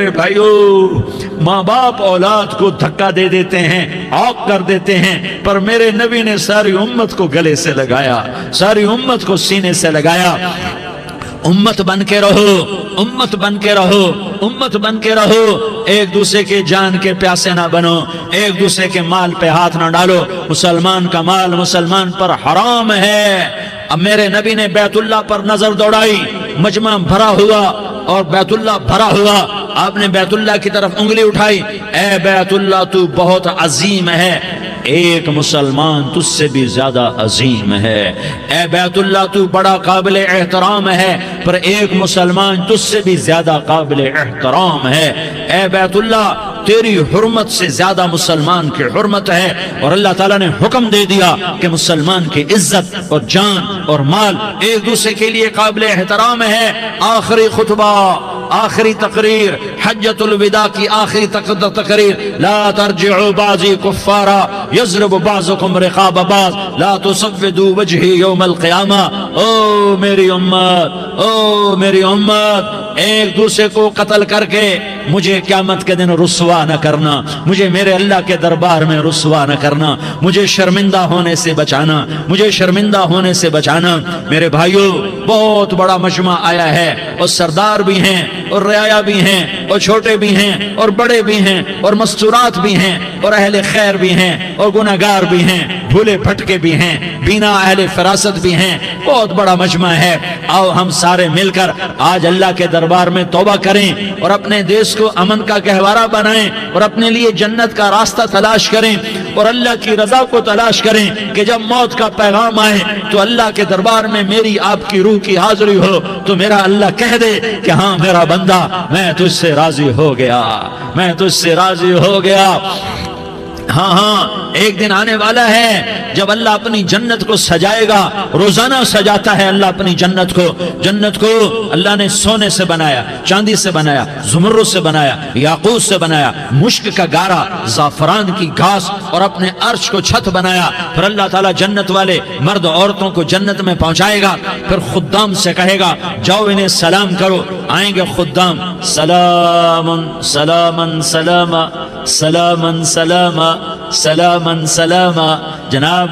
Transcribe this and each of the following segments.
میرے بھائیو، ماں باپ اولاد کو دھکا دے دیتے ہیں، عوق کر دیتے ہیں، پر میرے نبی نے ساری امت کو گلے سے لگایا، ساری امت کو سینے سے لگایا۔ امت بن کے رہو، امت بن کے رہو، امت بن کے رہو، ایک دوسرے کے جان کے پیاسے نہ بنو، ایک دوسرے کے مال پہ ہاتھ نہ ڈالو۔ مسلمان کا مال مسلمان پر حرام ہے۔ اب میرے نبی نے بیت اللہ پر نظر دوڑائی، مجمع بھرا ہوا اور بیت اللہ بھرا ہوا، آپ نے بیت اللہ کی طرف انگلی اٹھائی، اے بیت اللہ تو بہت عظیم ہے، ایک مسلمان تجھ سے بھی زیادہ عظیم ہے۔ اے بیت اللہ تو بڑا قابل احترام ہے، پر ایک مسلمان تجھ سے بھی زیادہ قابل احترام ہے۔ اے بیت اللہ تیری حرمت سے زیادہ مسلمان کی حرمت ہے، اور اللہ تعالیٰ نے حکم دے دیا کہ مسلمان کی عزت اور جان اور مال ایک دوسرے کے لیے قابل احترام ہے۔ آخری خطبہ، آخری تقریر، حجۃ الوداع کی آخری تقریر، لا ترجعوا بعضی کفارا یضرب بعضکم رقاب بعض لا تسودوا وجہی یوم القیامہ۔ او میری امت، او میری امت، ایک دوسرے کو قتل کر کے مجھے قیامت کے دن رسوا نہ کرنا، مجھے میرے اللہ کے دربار میں رسوا نہ کرنا، مجھے شرمندہ ہونے سے بچانا، مجھے شرمندہ ہونے سے بچانا۔ میرے بھائیو، بہت بڑا مجمع آیا ہے، اور سردار بھی ہیں اور رعایا بھی ہیں اور چھوٹے بھی ہیں اور بڑے بھی ہیں اور مستورات بھی ہیں اور اہل خیر بھی ہیں اور گناہگار بھی ہیں، بھولے بھٹکے بھی ہیں، بینا اہل فراست بھی ہیں، بہت بڑا مجمع ہے۔ آؤ ہم سارے مل کر آج اللہ کے دربار میں توبہ کریں اور اپنے دیش کو امن کا گہوارہ بنائیں اور اپنے لیے جنت کا راستہ تلاش کریں اور اللہ کی رضا کو تلاش کریں کہ جب موت کا پیغام آئے تو اللہ کے دربار میں میری آپ کی روح کی حاضری ہو تو میرا اللہ کہہ دے کہ ہاں میرا بندہ، میں تجھ سے راضی ہو گیا، میں تجھ سے راضی ہو گیا۔ ہاں ہاں، ایک دن آنے والا ہے جب اللہ اپنی جنت کو سجائے گا، روزانہ سجاتا ہے اللہ اپنی جنت کو۔ جنت کو اللہ نے سونے سے بنایا، چاندی سے بنایا، زمرد سے بنایا، یاقوت سے بنایا، مشک کا گارا، زعفران کی گھاس اور اپنے عرش کو چھت بنایا۔ پھر اللہ تعالیٰ جنت والے مرد عورتوں کو جنت میں پہنچائے گا، پھر خدام سے کہے گا جاؤ انہیں سلام کرو۔ آئیں گے خدام، سلامن سلامن سلاما سلامن سلاما سلامن سلاما۔ جناب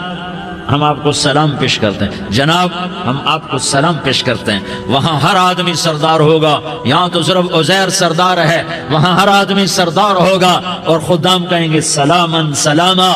ہم آپ کو سلام پیش کرتے ہیں، جناب ہم آپ کو سلام پیش کرتے ہیں۔ وہاں ہر آدمی سردار ہوگا، یہاں تو صرف عزیر سردار ہے، وہاں ہر آدمی سردار ہوگا، اور خدام کہیں گے سلامن سلاما،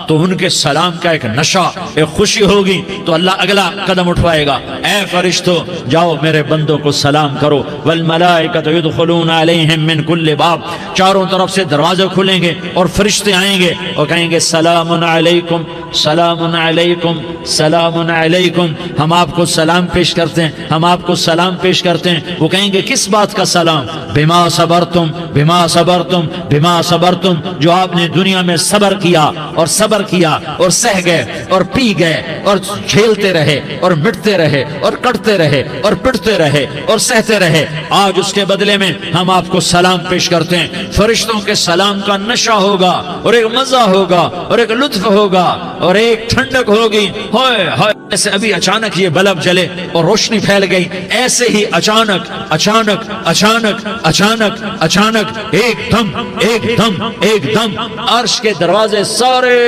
تو ان کے سلام کا ایک نشہ، ایک خوشی ہوگی، تو اللہ اگلا قدم اٹھوائے گا، اے فرشتوں جاؤ میرے بندوں کو سلام کرو۔ والملائکۃ یدخلون علیہم من کل باب، چاروں طرف سے دروازے کھلیں گے اور فرشتے آئیں گے اور کہیں گے سلام علیکم سلام علیکم سلام علیکم، ہم آپ کو سلام پیش کرتے ہیں، ہم آپ کو سلام پیش کرتے ہیں۔ وہ کہیں گے کس بات کا سلام؟ بما صبرتم بما صبرتم بما صبرتم، جو آپ نے دنیا میں صبر کیا اور صبر کیا اور سہ گئے اور پی گئے اور جھیلتے رہے اور مٹتے رہے اور کٹتے رہے اور پٹتے رہے اور سہتے رہے، آج اس کے بدلے میں ہم آپ کو سلام پیش کرتے ہیں۔ فرشتوں کے سلام کا نشہ ہوگا اور ایک مزہ ہوگا اور ایک لطف ہوگا اور ایک ٹھنڈک ہوگی۔ ہوئے ہوئے، ایسے ابھی اچانک یہ بلب جلے اور روشنی پھیل گئی، ایسے ہی اچانک اچانک اچانک اچانک اچانک ایک دم ایک دم ایک دم عرش کے دروازے سارے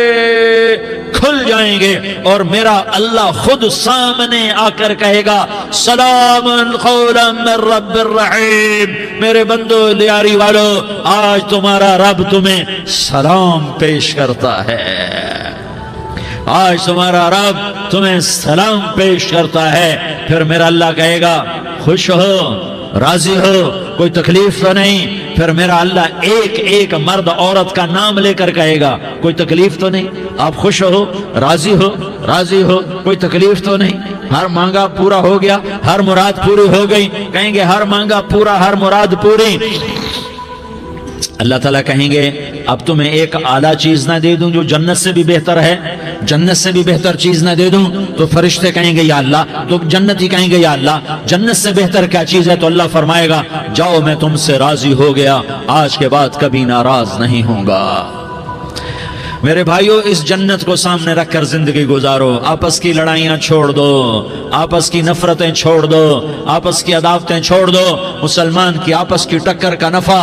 کھل جائیں گے اور میرا اللہ خود سامنے آ کر کہے گا سلام قولا من رب الرحیم۔ میرے بندو لیاری والو، آج تمہارا رب تمہیں سلام پیش کرتا ہے، آج تمہارا رب تمہیں سلام پیش کرتا ہے۔ پھر میرا اللہ کہے گا خوش ہو، راضی ہو، کوئی تکلیف تو نہیں؟ پھر میرا اللہ ایک ایک مرد عورت کا نام لے کر کہے گا کوئی تکلیف تو نہیں؟ آپ خوش ہو، راضی ہو، راضی ہو، کوئی تکلیف تو نہیں؟ ہر مانگا پورا ہو گیا، ہر مراد پوری ہو گئی؟ کہیں گے ہر مانگا پورا، ہر مراد پوری۔ اللہ تعالیٰ کہیں گے اب تمہیں ایک اعلیٰ چیز نہ دے دوں جو جنت سے بھی بہتر ہے؟ جنت سے بھی بہتر چیز نہ دے دوں؟ تو فرشتے کہیں گے یا اللہ، تو جنتی کہیں گے یا اللہ جنت سے بہتر کیا چیز ہے؟ تو اللہ فرمائے گا جاؤ میں تم سے راضی ہو گیا، آج کے بعد کبھی ناراض نہیں ہوں گا۔ میرے بھائیو، اس جنت کو سامنے رکھ کر زندگی گزارو، آپس کی لڑائیاں چھوڑ دو، آپس کی نفرتیں چھوڑ دو، آپس کی عداوتیں چھوڑ دو۔ مسلمان کی آپس کی ٹکر کا نفع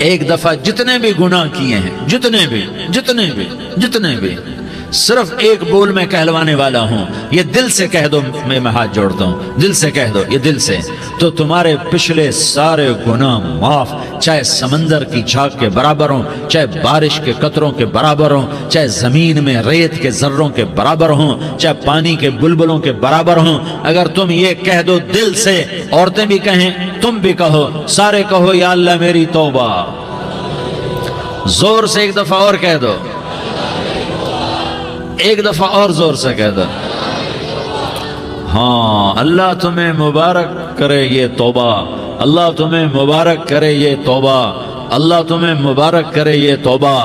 ایک دفعہ جتنے بھی گناہ کیے ہیں، جتنے بھی صرف ایک بول میں کہلوانے والا ہوں، یہ دل سے کہہ دو، میں ہاتھ جوڑتا ہوں، دل سے کہہ دو، یہ دل سے، تو تمہارے پچھلے سارے گناہ معاف، چاہے سمندر کی جھاگ کے برابر ہوں، چاہے بارش کے قطروں کے برابر ہوں، چاہے زمین میں ریت کے ذروں کے برابر ہوں، چاہے پانی کے بلبلوں کے برابر ہوں۔ اگر تم یہ کہہ دو دل سے، عورتیں بھی کہیں، تم بھی کہو، سارے کہو یا اللہ میری توبہ، زور سے ایک دفعہ اور کہہ دو، ایک دفعہ اور زور سے کہہ دو۔ ہاں، اللہ تمہیں مبارک کرے یہ توبہ، اللہ تمہیں مبارک کرے یہ توبہ، اللہ تمہیں مبارک کرے یہ توبہ۔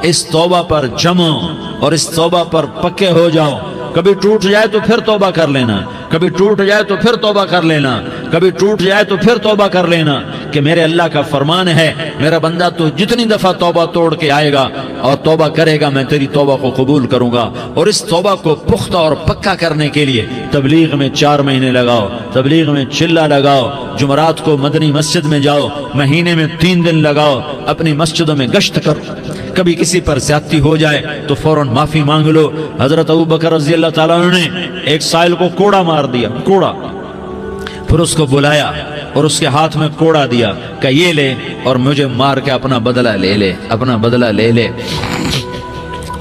اس توبہ پر جمو اور اس توبہ پر پکے ہو جاؤ۔ کبھی ٹوٹ جائے تو پھر توبہ کر لینا، کبھی ٹوٹ جائے تو پھر توبہ کر لینا، کبھی ٹوٹ جائے تو پھر توبہ کر لینا، کہ میرے اللہ کا فرمان ہے، میرا بندہ تو جتنی دفعہ توبہ توڑ کے آئے گا اور توبہ کرے گا، میں تیری توبہ کو قبول کروں گا۔ اور اس توبہ کو پختہ اور پکا کرنے کے لیے تبلیغ میں 4 مہینے لگاؤ، تبلیغ میں چلہ لگاؤ، جمعرات کو مدنی مسجد میں جاؤ، مہینے میں 3 دن لگاؤ، اپنی مسجدوں میں گشت کرو۔ کبھی کسی پر زیادتی ہو جائے تو فوراً معافی مانگ لو۔ حضرت ابوبکر رضی اللہ تعالیٰ عنہ نے ایک سائل کو کوڑا مار دیا، کوڑا، پھر اس کو بلایا اور اس کے ہاتھ میں کوڑا دیا کہ یہ لے اور مجھے مار کے اپنا بدلہ لے لے، اپنا بدلہ لے لے۔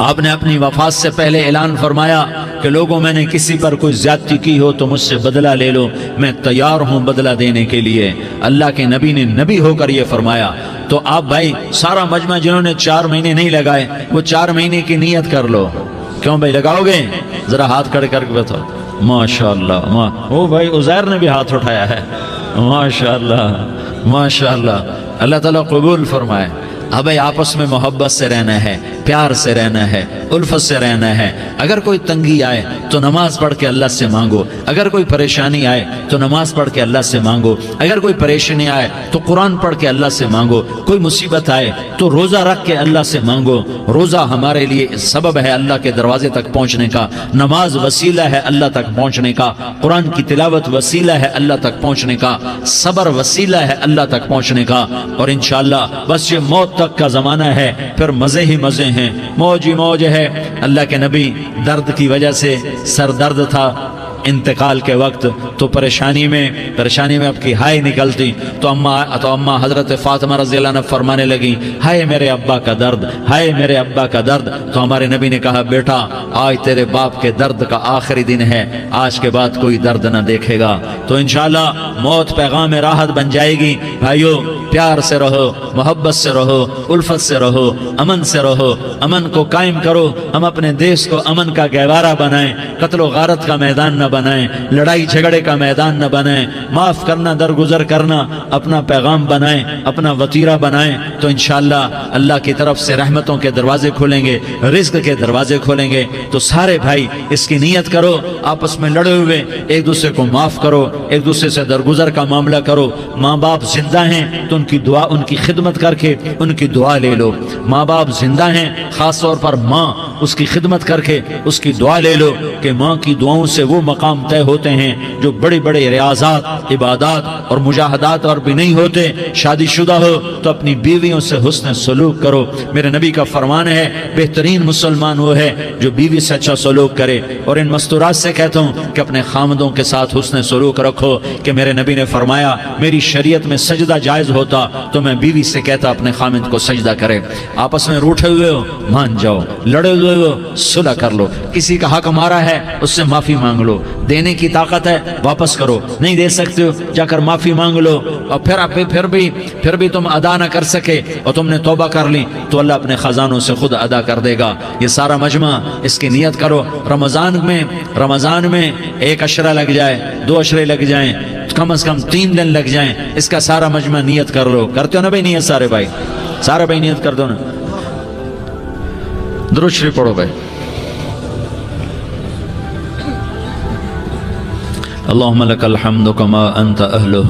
آپ نے اپنی وفات سے پہلے اعلان فرمایا کہ لوگوں، میں نے کسی پر کوئی زیادتی کی ہو تو مجھ سے بدلہ لے لو، میں تیار ہوں بدلہ دینے کے لیے۔ اللہ کے نبی نے نبی ہو کر یہ فرمایا۔ تو آپ بھائی سارا مجمع جنہوں نے 4 مہینے نہیں لگائے، وہ 4 مہینے کی نیت کر لو۔ کیوں بھائی لگاؤ گے؟ ذرا ہاتھ کھڑے کر کے بتاؤ۔ ماشاءاللہ، وہ بھائی عزیر نے بھی ہاتھ اٹھایا ہے، ماشاءاللہ ماشاءاللہ، اللہ تعالیٰ قبول فرمائے۔ اب آپس میں محبت سے رہنا ہے، پیار سے رہنا ہے، الفت سے رہنا ہے۔ اگر کوئی تنگی آئے تو نماز پڑھ کے اللہ سے مانگو، اگر کوئی پریشانی آئے تو نماز پڑھ کے اللہ سے مانگو، اگر کوئی پریشانی آئے تو قرآن پڑھ کے اللہ سے مانگو، کوئی مصیبت آئے تو روزہ رکھ کے اللہ سے مانگو۔ روزہ ہمارے لیے سبب ہے اللہ کے دروازے تک پہنچنے کا، نماز وسیلہ ہے اللہ تک پہنچنے کا، قرآن کی تلاوت وسیلہ ہے اللہ تک پہنچنے کا، صبر وسیلہ ہے اللہ تک پہنچنے کا۔ اور انشاءاللہ بس یہ موت تک کا زمانہ ہے، پھر مزے ہی مزے ہیں، موج ہی موج ہے۔ اللہ کے نبی درد کی وجہ سے سر درد تھا انتقال کے وقت، تو پریشانی میں اب کی ہائے نکلتی، تو اماں حضرت فاطمہ رضی اللہ عنہ فرمانے لگی، ہائے میرے ابا کا درد، ہائے میرے ابا کا درد۔ تو ہمارے نبی نے کہا، بیٹا آج تیرے باپ کے درد کا آخری دن ہے، آج کے بعد کوئی درد نہ دیکھے گا۔ تو انشاءاللہ موت پیغام راحت بن جائے گی۔ بھائیو پیار سے رہو، محبت سے رہو، الفت سے رہو، امن سے رہو، امن کو قائم کرو۔ ہم اپنے دیش کو امن کا گہوارہ بنائیں، قتل و غارت کا میدان نہ بنائیں، لڑائی جھگڑے کا میدان نہ بنائیں، معاف کرنا درگزر کرنا اپنا پیغام بنائیں، اپنا وطیرہ بنائیں۔ تو انشاءاللہ اللہ کی طرف سے رحمتوں کے دروازے کھولیں گے، رزق کے دروازے کھولیں گے۔ تو سارے بھائی اس کی نیت کرو، آپس میں لڑے ہوئے ایک دوسرے کو معاف کرو، ایک دوسرے سے درگزر کا معاملہ کرو۔ ماں باپ زندہ ہیں تو ان کی دعا، ان کی خدمت کر کے ان کی دعا لے لو۔ ماں باپ زندہ ہیں، خاص طور پر ماں، اس کی خدمت کر کے اس کی دعا لے لو، کہ ماں کی دعاؤں سے وہ مقام طے ہوتے ہیں جو بڑے بڑے ریاضات، عبادات اور مجاہدات اور بھی نہیں ہوتے۔ شادی شدہ ہو تو اپنی بیویوں سے حسن سلوک کرو۔ میرے نبی کا فرمان ہے، بہترین مسلمان وہ ہے جو بیوی سے اچھا سلوک کرے۔ اور ان مستورات سے کہتا ہوں کہ اپنے خامدوں کے ساتھ حسن سلوک رکھو، کہ میرے نبی نے فرمایا، میری شریعت میں سجدہ جائز ہوتا تو میں بیوی سے کہتا اپنے خامد کو سجدہ کرے۔ آپس میں روٹھے ہوئے ہو مان جاؤ، لڑے ہوئے ہو صلح کر لو، کسی کا حق مارا ہے اس سے معافی مانگ لو، دینے کی طاقت ہے واپس کرو، نہیں دے سکتے ہو جا کر معافی مانگ لو۔ اور پھر بھی تم ادا نہ کر سکے اور تم نے توبہ کر لی تو اللہ اپنے خزانوں سے خود ادا کر دے گا۔ یہ سارا مجمع اس کی نیت کرو۔ رمضان میں 1 عشرہ لگ جائے، 2 عشرے لگ جائیں، کم از کم 3 دن لگ جائیں، اس کا سارا مجمع نیت کر لو۔ کرتے ہو نا بھائی نیت؟ سارے بھائی نیت کر دو نا۔ درود شریف پڑھو بھائی۔ اللهم لك الحمد كما أنت أهله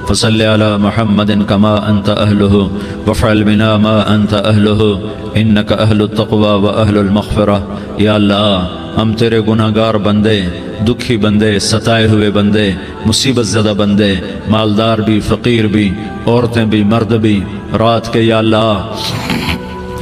فصل على محمد كما أنت أهله وفعل بنا ما أنت أهله إنك أهل التقوى وأهل المغفرة۔ یا اللہ ہم تیرے گناہگار بندے، دکھی بندے، ستائے ہوئے بندے، مصیبت زدہ بندے، مالدار بھی، فقیر بھی، عورتیں بھی، مرد بھی، رات کے یا اللہ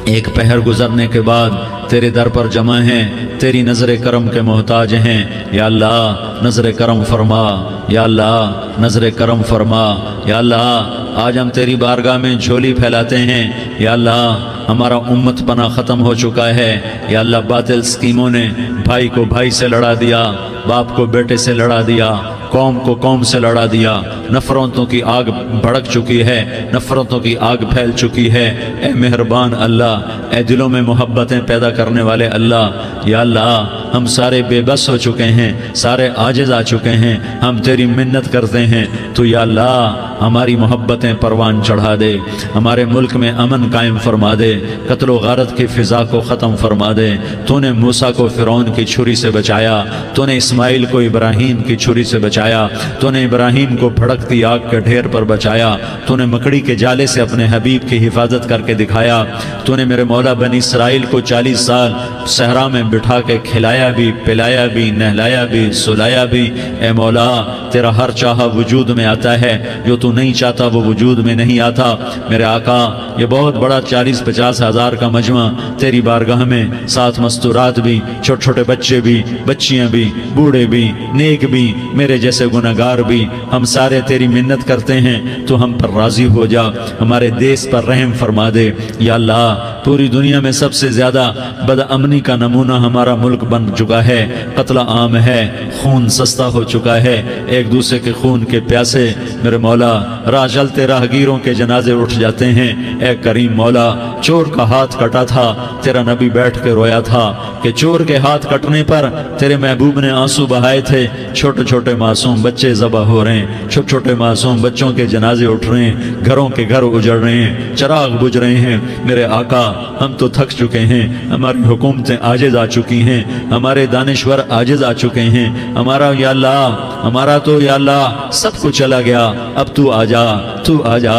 ایک پہر گزرنے کے بعد تیرے در پر جمع ہیں، تیری نظر کرم کے محتاج ہیں، یا اللہ نظر کرم فرما، یا اللہ نظر کرم فرما، یا اللہ آج ہم تیری بارگاہ میں جھولی پھیلاتے ہیں، یا اللہ ہمارا امت پنا ختم ہو چکا ہے، یا اللہ باطل سکیموں نے بھائی کو بھائی سے لڑا دیا، باپ کو بیٹے سے لڑا دیا، قوم کو قوم سے لڑا دیا، نفرتوں کی آگ بھڑک چکی ہے، نفرتوں کی آگ پھیل چکی ہے۔ اے مہربان اللہ، اے دلوں میں محبتیں پیدا کرنے والے اللہ، یا اللہ ہم سارے بے بس ہو چکے ہیں، سارے عاجز آ چکے ہیں، ہم تیری منت کرتے ہیں، تو یا اللہ ہماری محبتیں پروان چڑھا دے، ہمارے ملک میں امن قائم فرما دے، قتل و غارت کی فضا کو ختم فرما دے۔ تو نے موسیٰ کو فرعون کی چھری سے بچایا، تو نے اسماعیل کو ابراہیم کی چھری سے بچایا، تو نے ابراہیم کو بھڑکتی آگ کے ڈھیر پر بچایا، تو نے مکڑی کے جالے سے اپنے حبیب کی حفاظت کر کے دکھایا، تو نے میرے مولا بنی اسرائیل کو 40 سال صحرا میں بٹھا کے کھلایا بھی، پلایا بھی، نہلایا بھی، سلایا بھی۔ اے مولا تیرا ہر چاہا وجود میں آتا ہے، جو تو نہیں چاہتا وہ وجود میں نہیں آتا۔ میرے آقا یہ بہت بڑا 40-50 ہزار کا مجمع تیری بارگاہ میں، ساتھ مستورات بھی، چھوٹے چھوٹے بچے بھی، بچیاں بھی، بوڑھے بھی، نیک بھی، میرے جیسے گناہگار بھی، ہم سارے تیری منت کرتے ہیں تو ہم پر راضی ہو جا، ہمارے دیس پر رحم فرما دے۔ یا اللہ پوری دنیا میں سب سے زیادہ بدامنی کا نمونہ ہمارا ملک بن چکا ہے، قتل عام ہے، خون سستا ہو چکا ہے، ایک دوسرے کے خون کے پیاسے میرے مولا راہ چلتے راہگیروں کے جنازے اٹھ جاتے ہیں۔ اے کریم مولا چور کا ہاتھ کٹا تھا، تیرا نبی بیٹھ کے رویا تھا کہ چور کے ہاتھ کٹنے پر تیرے محبوب نے آنسو بہائے تھے، چھوٹے چھوٹے معصوم بچے ذبح ہو رہے ہیں، چھوٹے چھوٹے معصوم بچوں کے جنازے اٹھ رہے ہیں، گھروں کے گھر اجڑ رہے ہیں، چراغ بجھ رہے ہیں۔ میرے آقا ہم تو تھک چکے ہیں، ہماری حکومتیں عاجز آ چکی ہیں، ہمارے دانشور عاجز آ چکے ہیں، ہمارا یا اللہ ہمارا تو یا اللہ سب کچھ چلا گیا، اب تو آجا، تو آجا،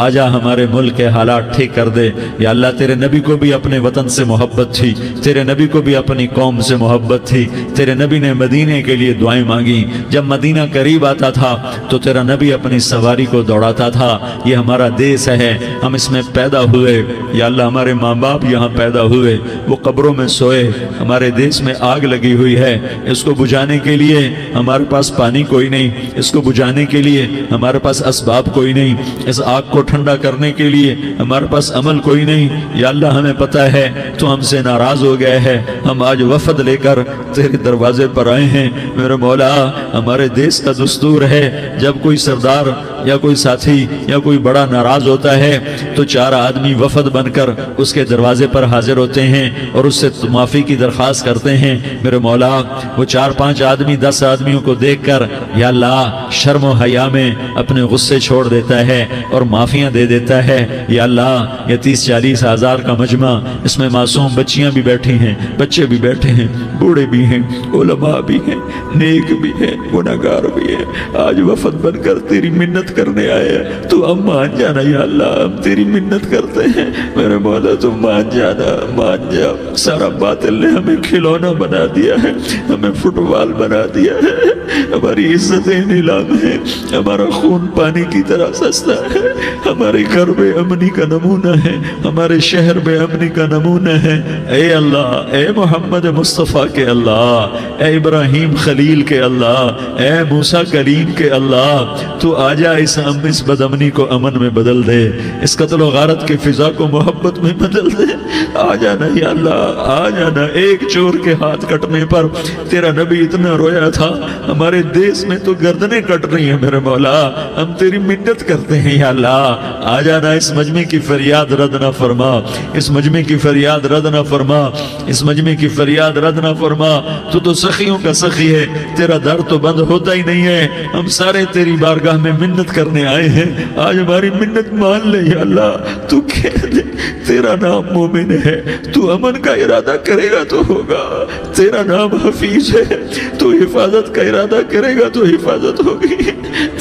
آجا ہمارے ملک کے حالات ٹھیک کر دے۔ یا اللہ تیرے نبی کو بھی اپنے وطن سے محبت تھی، تیرے نبی کو بھی اپنی قوم سے محبت تھی، تیرے نبی نے مدینے کے لیے دعائیں مانگی، جب مدینہ قریب آتا تھا تو تیرا نبی اپنی سواری کو دوڑاتا تھا۔ یہ ہمارا دیس ہے، ہم اس میں پیدا ہوئے، یا اللہ ہمارے ماں باپ یہاں پیدا ہوئے، وہ قبروں میں سوئے، ہمارے دیس میں آگ لگی ہوئی ہے، اس کو بجھانے کے لیے ہمارے پاس پانی کوئی نہیں، اس کو بجھانے کے لیے ہمارے پاس اسباب کوئی نہیں، اس آگ کو ٹھنڈا کرنے کے لیے ہمارے پاس عمل کوئی نہیں۔ یا اللہ ہمیں پتہ ہے تو ہم سے ناراض ہو گئے ہے، ہم آج وفد لے کر تیرے دروازے پر آئے ہیں۔ میرے مولا ہمارے دیس کا دستور ہے، جب کوئی سردار یا کوئی ساتھی یا کوئی بڑا ناراض ہوتا ہے تو 4 آدمی وفد بن کر اس کے دروازے پر حاضر ہوتے ہیں اور اس سے معافی کی درخواست کرتے ہیں۔ میرے مولا وہ 4-5 آدمی 10 آدمیوں کو دیکھ کر یا اللہ شرم و حیا میں اپنے غصے چھوڑ دیتا ہے اور معافیاں دے دیتا ہے۔ یا اللہ یہ 30-40 ہزار کا مجمع، اس میں معصوم بچیاں بھی بیٹھی ہیں، بچے بھی بیٹھے ہیں، بوڑھے بھی ہیں، علماء بھی ہیں، نیک بھی ہیں، گناہگار بھی ہیں، آج وفد بن کر تیری منت کرنے آئے ہیں، تو ہم مان جانا یا اللہ، ہم تیری منت کرتے ہیں۔ میرے مولا تو مان جانا، مان جا۔ سارا باطل نے ہمیں کھلونا بنا دیا ہے، ہمیں فٹ بال بنا دیا ہے، ہماری عزتیں نیلام ہیں، ہمارا خون پانی کی طرح سستا ہے، ہمارے گھر بے امنی کا نمونہ ہے، ہمارے شہر بے امنی کا نمونہ ہے۔ اے اللہ، اے محمد مصطفیٰ کے اللہ، اے ابراہیم خلیل کے اللہ، اے موسیٰ کلیم کے اللہ، تو آجا اس بدامنی کو امن میں بدل دے، اس قتل و غارت کی فضا کو محبت میں بدل دے۔ آ جانا یا اللہ، آ جانا۔ ایک چور کے ہاتھ کٹنے پر تیرا نبی اتنا رویا تھا، ہمارے دیس میں تو گردنیں کٹ رہی ہیں۔ میرے مولا ہم تیری منت کرتے ہیں یا اللہ، آ جانا، اس مجمع کی فریاد رد نہ فرما، اس مجمع کی فریاد رد نہ فرما، اس مجمع کی فریاد رد نہ فرما۔ تو سخیوں کا سخی ہے، تیرا در تو بند ہوتا ہی نہیں ہے، ہم سارے تیری بارگاہ میں منت کرنے آئے ہیں، آج ہماری منت مان لے یا اللہ۔ تو کہہ دے تیرا نام مومن ہے، تو امن کا ارادہ کرے گا تو ہوگا، تیرا نام حفیظ ہے، تو حفاظت کا ارادہ کرے گا تو حفاظت ہوگی،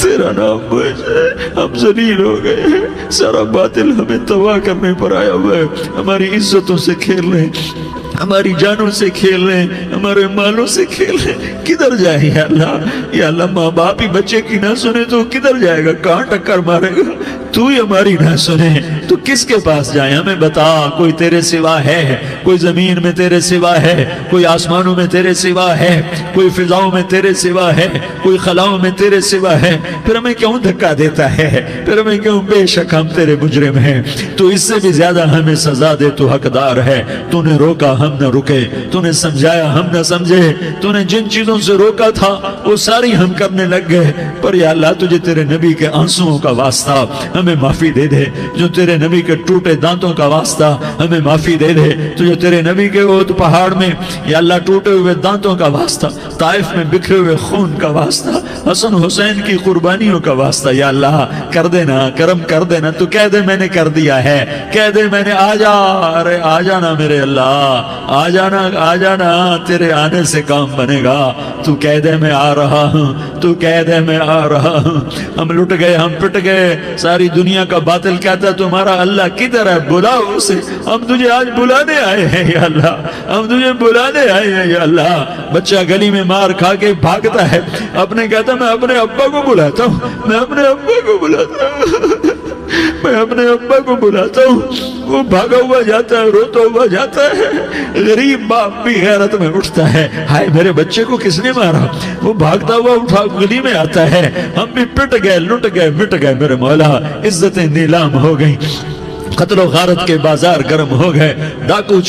تیرا نام معز ہے۔ ہم ذلیل ہو گئے ہیں، سارا باطل ہمیں تباہ کرنے پر آیا ہوا ہے، ہماری عزتوں سے کھیل رہے ہیں، ہماری جانوں سے کھیل رہے ہیں، ہمارے مالوں سے کھیل رہے ہیں۔ کدھر جائے یا اللہ؟ یا اللہ ماں باپ ہی بچے کی نہ سنے تو کدھر جائے گا؟ کہاں ٹکر مارے گا؟ تو ہی ہماری نہ سنے تو تو کس کے پاس جائیں؟ ہمیں بتا، کوئی تیرے سوا ہے؟ کوئی زمین میں تیرے سوا ہے؟ کوئی آسمانوں میں تیرے سوا ہے؟ کوئی فضاؤں میں تیرے سوا ہے؟ کوئی خلاؤں میں تیرے سوا ہے؟ پھر ہمیں کیوں دھکا دیتا ہے؟ پھر ہمیں کیوں؟ بے شک ہم تیرے مجرم ہیں، تو اس سے بھی زیادہ ہمیں سزا دے، تو حقدار ہے۔ تو نے روکا ہم نہ رکے، تو نے سمجھایا ہم نہ سمجھے، تو نے جن چیزوں سے روکا تھا وہ ساری ہم کرنے لگ گئے، پر یا اللہ تجھے تیرے نبی کے آنسوؤں کا واسطہ ہمیں معافی دے دے، جو تیرے نبی کے ٹوٹے دانتوں کا واسطہ ہمیں معافی دے دے، تجھے تیرے نبی کے احد پہاڑ میں یا اللہ ٹوٹے ہوئے دانتوں کا واسطہ، طائف میں بکھرے ہوئے خون کا واسطہ، حسن حسین کی قربانیوں کا واسطہ یا اللہ کر دینا، کرم کر دینا۔ تو کہہ دے میں نے کر دیا ہے، کہہ دے میں نے، آ جا، ارے آ جانا میرے اللہ، آ جانا، آ جانا، تیرے آنے سے کام بنے گا۔ تو کہہ دے میں آ رہا ہوں، تو کہہ دے میں آ رہا ہوں۔ ہم لٹ گئے، ہم پٹ گئے، ساری دنیا کا باطل کہتا ہے تمہارا اللہ کدھر ہے؟ بلاؤ اسے، ہم تجھے آج بلانے آئے ہیں یا اللہ، ہم تجھے بلانے آئے ہیں یا اللہ۔ بچہ گلی میں مار کھا کے بھاگتا ہے، اپنے کہتا میں اپنے ابا کو بلاتا ہوں، میں اپنے ابا کو بلاتا ہوں، میں اپنے ابا کو بلاتا ہوں، وہ بھاگا ہوا جاتا ہے، روتا ہوا جاتا ہے۔ غریب باپ بھی غیرت میں اٹھتا ہے، ہائے میرے بچے کو کس نے مارا؟ وہ بھاگتا ہوا اٹھا گلی میں آتا ہے۔ ہم بھی پٹ گئے، لٹ گئے، مٹ گئے میرے مولا، عزتیں نیلام ہو گئیں، قتل و غارت کے بازار گرم ہو گئے، ڈاکو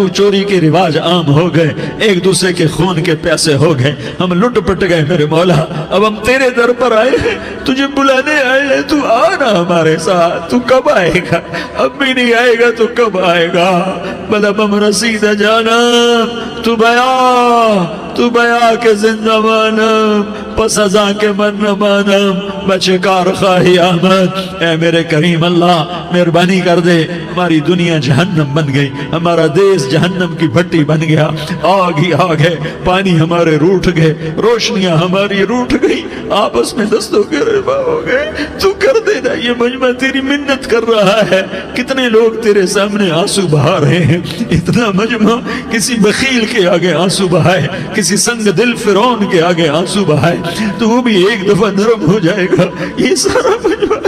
چوری کے رواج عام ہو گئے، ایک دوسرے کے خون کے پیاسے ہو گئے، ہم لٹ پٹ گئے میرے مولا۔ اب ہم تیرے در پر آئے ہیں، تجھے بلانے آئے ہیں، تو آنا ہمارے ساتھ۔ تو کب آئے گا؟ اب بھی نہیں آئے گا تو کب آئے گا؟ بلبم رسید جانم تو بیا کے زندہ مانم، پس ازاں کے من نہ مانم، بچے کار خواہی آمد۔ اے میرے کریم اللہ مہربانی کر دے، ہماری دنیا جہنم بن گئی، ہمارا دیس جہنم کی بھٹی بن گیا، آگ ہی آگ ہے، پانی ہمارے روٹھ گئے، روشنیاں ہماری روٹھ گئی، آپس میں دستوں کے ربا ہو گئے۔ تو کر دینا، یہ مجمع تیری منت کر رہا ہے۔ کتنے لوگ تیرے سامنے آنسو بہا رہے ہیں، اتنا مجمع کسی بخیل کے آگے آنسو بہائے، کسی سنگ دل فرعون کے آگے آنسو بہائے تو وہ بھی ایک دفعہ نرم ہو جائے گا۔ یہ سارا مجمع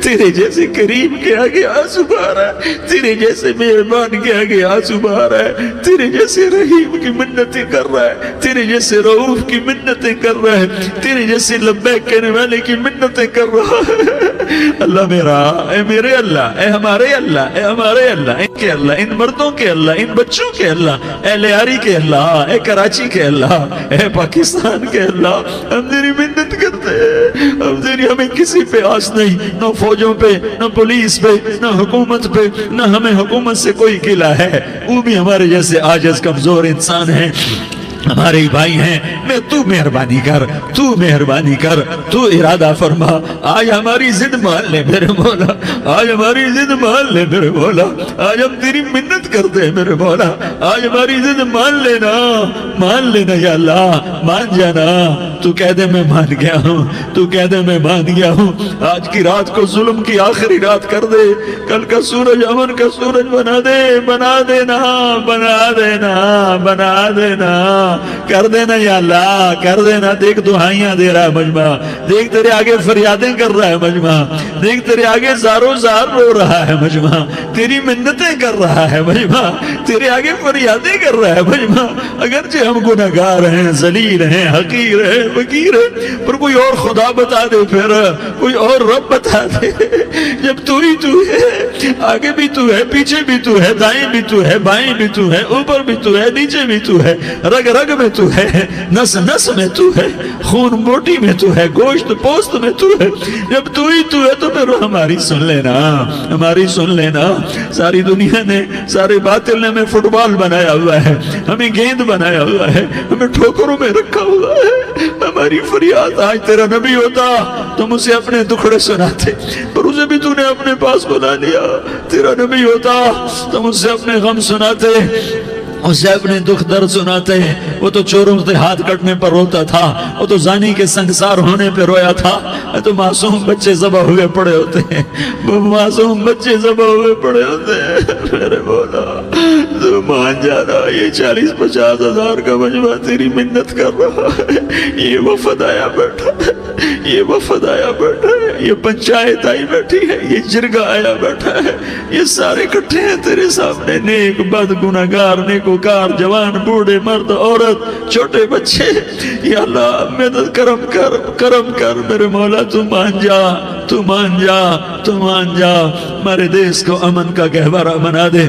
تیرے جیسے کریم کے آگے آنسو بہا رہا ہے، تیرے جیسے مہربان کے آگے آنسو بہا رہا ہے، تیرے جیسے رحیم کی منتیں کر رہا ہے، تیرے جیسے رؤوف کی منتیں کر رہا ہے، تیرے جیسے لبیک کہنے والے کی منتیں کر رہا ہے۔ اللہ میرا، اے میرے اللہ، اے ہمارے اللہ، اے ہمارے اللہ، ان کے اللہ، ان مردوں کے اللہ، ان بچوں کے اللہ، اے لیاری کے اللہ، اے کراچی کے اللہ، اے پاکستان کے اللہ، ہم تیری منت کرتے ہیں، ہمیں کسی پہ آس نہیں، نہ فوجوں پہ، نہ پولیس پہ، نہ حکومت پہ، نہ ہمیں حکومت سے کوئی گلہ ہے، وہ بھی ہمارے جیسے عاجز کمزور انسان ہیں، ہمارے بھائی ہیں۔ میں تو مہربانی کر، تو مہربانی کر، تو ارادہ فرما، آج ہماری ضد مان لے میرے مولا، آج ہماری ضد مان لے میرے مولا، آج ہم تیری منت کرتے ہیں میرے مولا، آج ہماری ضد مان لینا، مان لینا یا اللہ، مان جانا۔ تو کہہ دے میں مان گیا ہوں، تو کہہ دے میں مان گیا ہوں، آج کی رات کو ظلم کی آخری رات کر دے، کل کا سورج امن کا سورج بنا دے، بنا دینا، بنا دینا، بنا دینا، کر دینا یا اللہ، کر دینا۔ دیکھ دعائیاں دے رہا ہے مجمع، دیکھ تیرے آگے فریادیں کر رہا ہے مجمع، دیکھ تیرے آگے زارو زار رو رہا ہے مجمع، تیری منتیں کر رہا ہے مجمع، تیرے آگے فریادیں کر رہا ہے مجمع۔ اگرچہ ہم گناہگار ہیں، ذلیل ہیں، حقیر ہیں، فقیر ہیں، پر کوئی اور خدا بتا دے، پھر کوئی اور رب بتا دے۔ جب تو ہی تو ہے، آگے بھی تو ہے، پیچھے بھی تو ہے، دائیں بھی تو ہے، بائیں بھی تو ہے، اوپر بھی تو ہے، نیچے بھی تو ہے، رگ رگ میں تو ہے، نس نس میں تو ہے، خون بوٹی میں تو ہے، گوشت پوست میں تو ہے۔ جب تو ہی تو ہے تو پھر ہماری سن لینا، ہماری سن لینا۔ ساری دنیا نے، سارے باطل نے ہمیں فٹ بال بنایا ہوا ہے، ہمیں گیند بنایا ہوا ہے، ہمیں ٹھوکروں میں رکھا ہوا ہے۔ ہماری فریاد، آج تیرا نبی ہوتا تم اسے اپنے دکھڑے سناتے، پر اسے بھی تو نے اپنے پاس بنا لیا۔ تیرا نبی ہوتا تم اسے اپنے غم سناتے، اسے اپنے دکھ درد سناتے ہیں۔ وہ تو چوروں سے ہاتھ کٹنے پر روتا تھا، وہ تو زانی کے سنگسار ہونے پہ رویا تھا، تو معصوم بچے ذبح ہوئے پڑے ہوتے ہیں، وہ معصوم بچے ذبح ہوئے پڑے ہوتے ہیں۔ میرے مولا تو مان جانا، یہ 40-50 ہزار کا مجمع تیری منت کر رہا ہے، یہ وفد آیا بیٹھا ہے، یہ وفد آیا بیٹھا ہے، یہ پنچایت آئی بیٹھی ہے، یہ جرگہ آیا بیٹھا ہے، یہ سارے اکٹھے ہیں تیرے سامنے، نیک بد گناہگار نیکوکار، جوان بوڑھے مرد عورت چھوٹے بچے۔ یا اللہ مدد کرم کر، کرم کر میرے مولا، تو مان جا، تو مان جا، تو مان جا، ہمارے دیس کو امن کا گہوارہ بنا دے،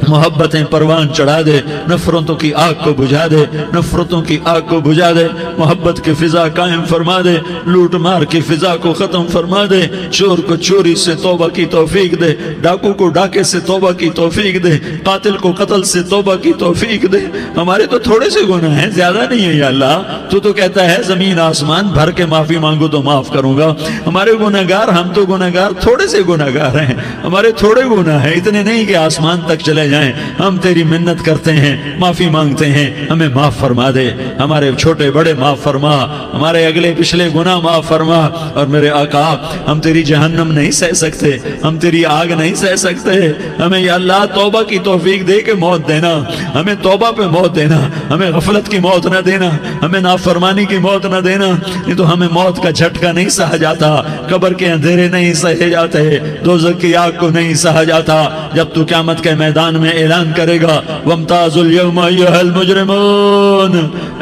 محبتیں پروان چڑھا دے، نفرتوں کی آگ کو بجھا دے، نفرتوں کی آگ کو بجھا دے، محبت کی فضا قائم فرما دے، لوٹ مار کی فضا کو ختم فرما دے، چور کو چوری سے توبہ کی توفیق دے، ڈاکو کو ڈاکے سے توبہ کی توفیق دے، قاتل کو قتل سے توبہ کی توفیق دے۔ ہمارے تو تھوڑے سے گناہ ہیں، زیادہ نہیں ہے یا اللہ، تو کہتا ہے زمین آسمان بھر کے معافی مانگو تو معاف کروں گا۔ ہمارے گناہگار، ہم تو گناہگار تھوڑے سے گناہگار ہیں، ہمارے تھوڑے گناہ ہیں، اتنے نہیں کہ آسمان تک چلے جائیں۔ ہم تیری منت کرتے ہیں، معافی مانگتے ہیں، ہمیں معاف فرما دے، ہمارے چھوٹے بڑے معاف فرما، ہمارے اگلے پچھلے گناہ معاف فرما۔ اور میرے آقا ہم تیری جہنم نہیں سہ سکتے، ہم تیری آگ نہیں سہ سکتے، ہمیں یا اللہ توبہ کی توفیق دے کے موت دینا، ہمیں توبہ پہ موت دینا، ہمیں غفلت کی موت نہ دینا، ہمیں نافرمانی کی موت نہ دینا، نہیں تو ہمیں موت کا جھٹکا نہیں سہا جاتا، قبر کے اندھیرے نہیں سہے جاتے، دوزخ کی آگ کو نہیں سہا جاتا۔ جب تو قیامت کے میدان میں اعلان کرے گا وَامْتَازُوا الْيَوْمَ أَيُّهَا الْمُجْرِمُونَ،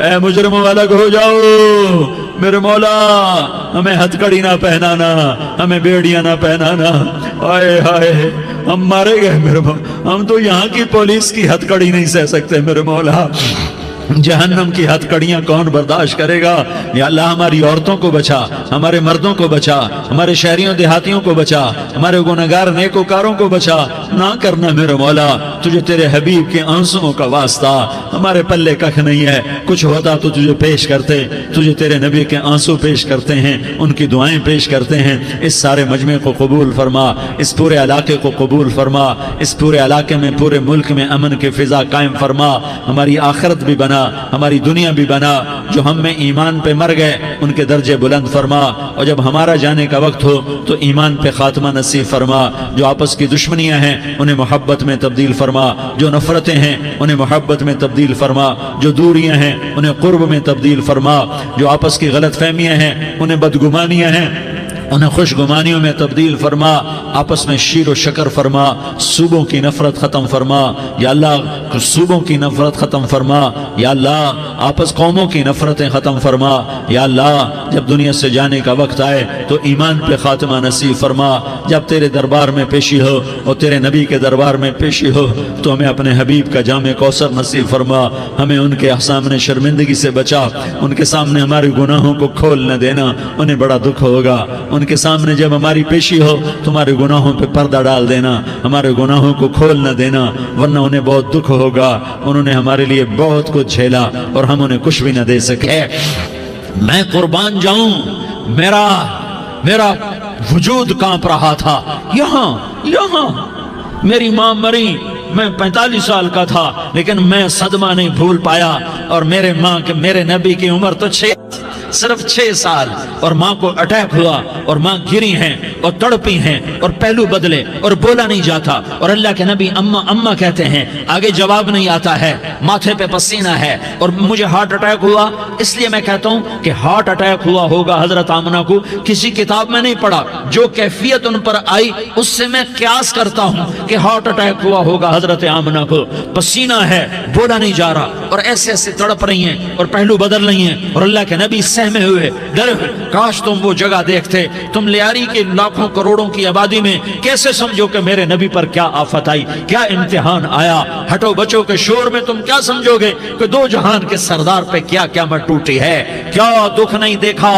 اے مجرموں الگ ہو جاؤ، میرے مولا ہمیں ہتھ کڑی نہ پہنانا، ہمیں بیڑیاں نہ پہنانا، آئے ہائے ہم مارے گئے میرے مولا، ہم تو یہاں کی پولیس کی ہتھ کڑی نہیں سہ سکتے میرے مولا، جہنم کی ہتھ کڑیاں کون برداشت کرے گا؟ یا اللہ ہماری عورتوں کو بچا، ہمارے مردوں کو بچا، ہمارے شہریوں دیہاتیوں کو بچا، ہمارے گنہگار نیکوکاروں کو بچا، نہ کرنا میرے مولا، تجھے تیرے حبیب کے آنسوؤں کا واسطہ، ہمارے پلے ککھ نہیں ہے، کچھ ہوتا تو تجھے پیش کرتے، تجھے تیرے نبی کے آنسو پیش کرتے ہیں، ان کی دعائیں پیش کرتے ہیں۔ اس سارے مجمع کو قبول فرما، اس پورے علاقے کو قبول فرما، اس پورے علاقے میں پورے ملک میں امن کی فضا قائم فرما، ہماری آخرت بھی بنا، ہماری دنیا بھی بنا، جو ہم میں ایمان پہ مر گئے ان کے درجے بلند فرما، اور جب ہمارا جانے کا وقت ہو تو ایمان پہ خاتمہ نصیب فرما، جو آپس کی دشمنیاں ہیں انہیں محبت میں تبدیل فرما، جو نفرتیں ہیں انہیں محبت میں تبدیل فرما، جو دوریاں ہیں انہیں قرب میں تبدیل فرما، جو آپس کی غلط فہمیاں ہیں انہیں بدگمانیاں ہیں انہیں خوش گمانیوں میں تبدیل فرما، آپس میں شیر و شکر فرما، صوبوں کی نفرت ختم فرما یا اللہ، صوبوں کی نفرت ختم فرما یا اللہ، آپس قوموں کی نفرتیں ختم فرما یا اللہ، جب دنیا سے جانے کا وقت آئے تو ایمان پہ خاتمہ نصیب فرما، جب تیرے دربار میں پیشی ہو اور تیرے نبی کے دربار میں پیشی ہو تو ہمیں اپنے حبیب کا جام کوثر نصیب فرما، ہمیں ان کے سامنے شرمندگی سے بچا، ان کے سامنے ہمارے گناہوں کو کھول نہ دینا، انہیں بڑا دکھ ہوگا، ان کے سامنے جب ہماری پیشی ہو تمہارے گناہوں پہ پردہ ڈال دینا، ہمارے گناہوں کو کھول نہ دینا، ورنہ انہیں بہت دکھ ہوگا، انہوں نے ہمارے لیے بہت کچھ جھیلا اور ہم انہیں کچھ بھی نہ دے سکے۔ میں قربان جاؤں، میرا وجود کانپ رہا تھا، یہاں میری ماں مری، میں 45 سال کا تھا لیکن میں صدمہ نہیں بھول پایا، اور میرے نبی کی عمر تو صرف 6 سال، اور ماں کو اٹیک ہوا اور ماں گری ہیں اور تڑپی ہیں اور پہلو بدلے اور بولا نہیں جاتا، اور اللہ کے نبی اماں کہتے ہیں، آگے جواب نہیں آتا ہے، ماتھے پہ پسینہ ہے، اور مجھے ہارٹ اٹیک ہوا، اس لیے میں کہتا ہوں کہ ہارٹ اٹیک ہوا ہوگا حضرت آمنہ کو، کسی کتاب میں نہیں پڑھا، جو کیفیت ان پر آئی اس سے میں قیاس کرتا ہوں کہ ہارٹ اٹیک ہوا ہوگا حضرت آمنہ کو، پسینہ ہے، بولا نہیں جا رہا، اور ایسے تڑپ رہی ہیں اور پہلو بدل رہی ہیں، اور اللہ کے نبی سہمے ہوئے ڈر، کاش تم وہ جگہ دیکھتے، تم لیاری کے لاکھوں کروڑوں کی آبادی میں کیسے سمجھو کہ میرے نبی پر کیا آفت آئی، کیا امتحان آیا، ہٹو بچوں کے شور میں تم کیا سمجھو گے کہ دو جہان کے سردار پہ کیا قیامت ٹوٹی ہے، کیا دکھ نہیں دیکھا،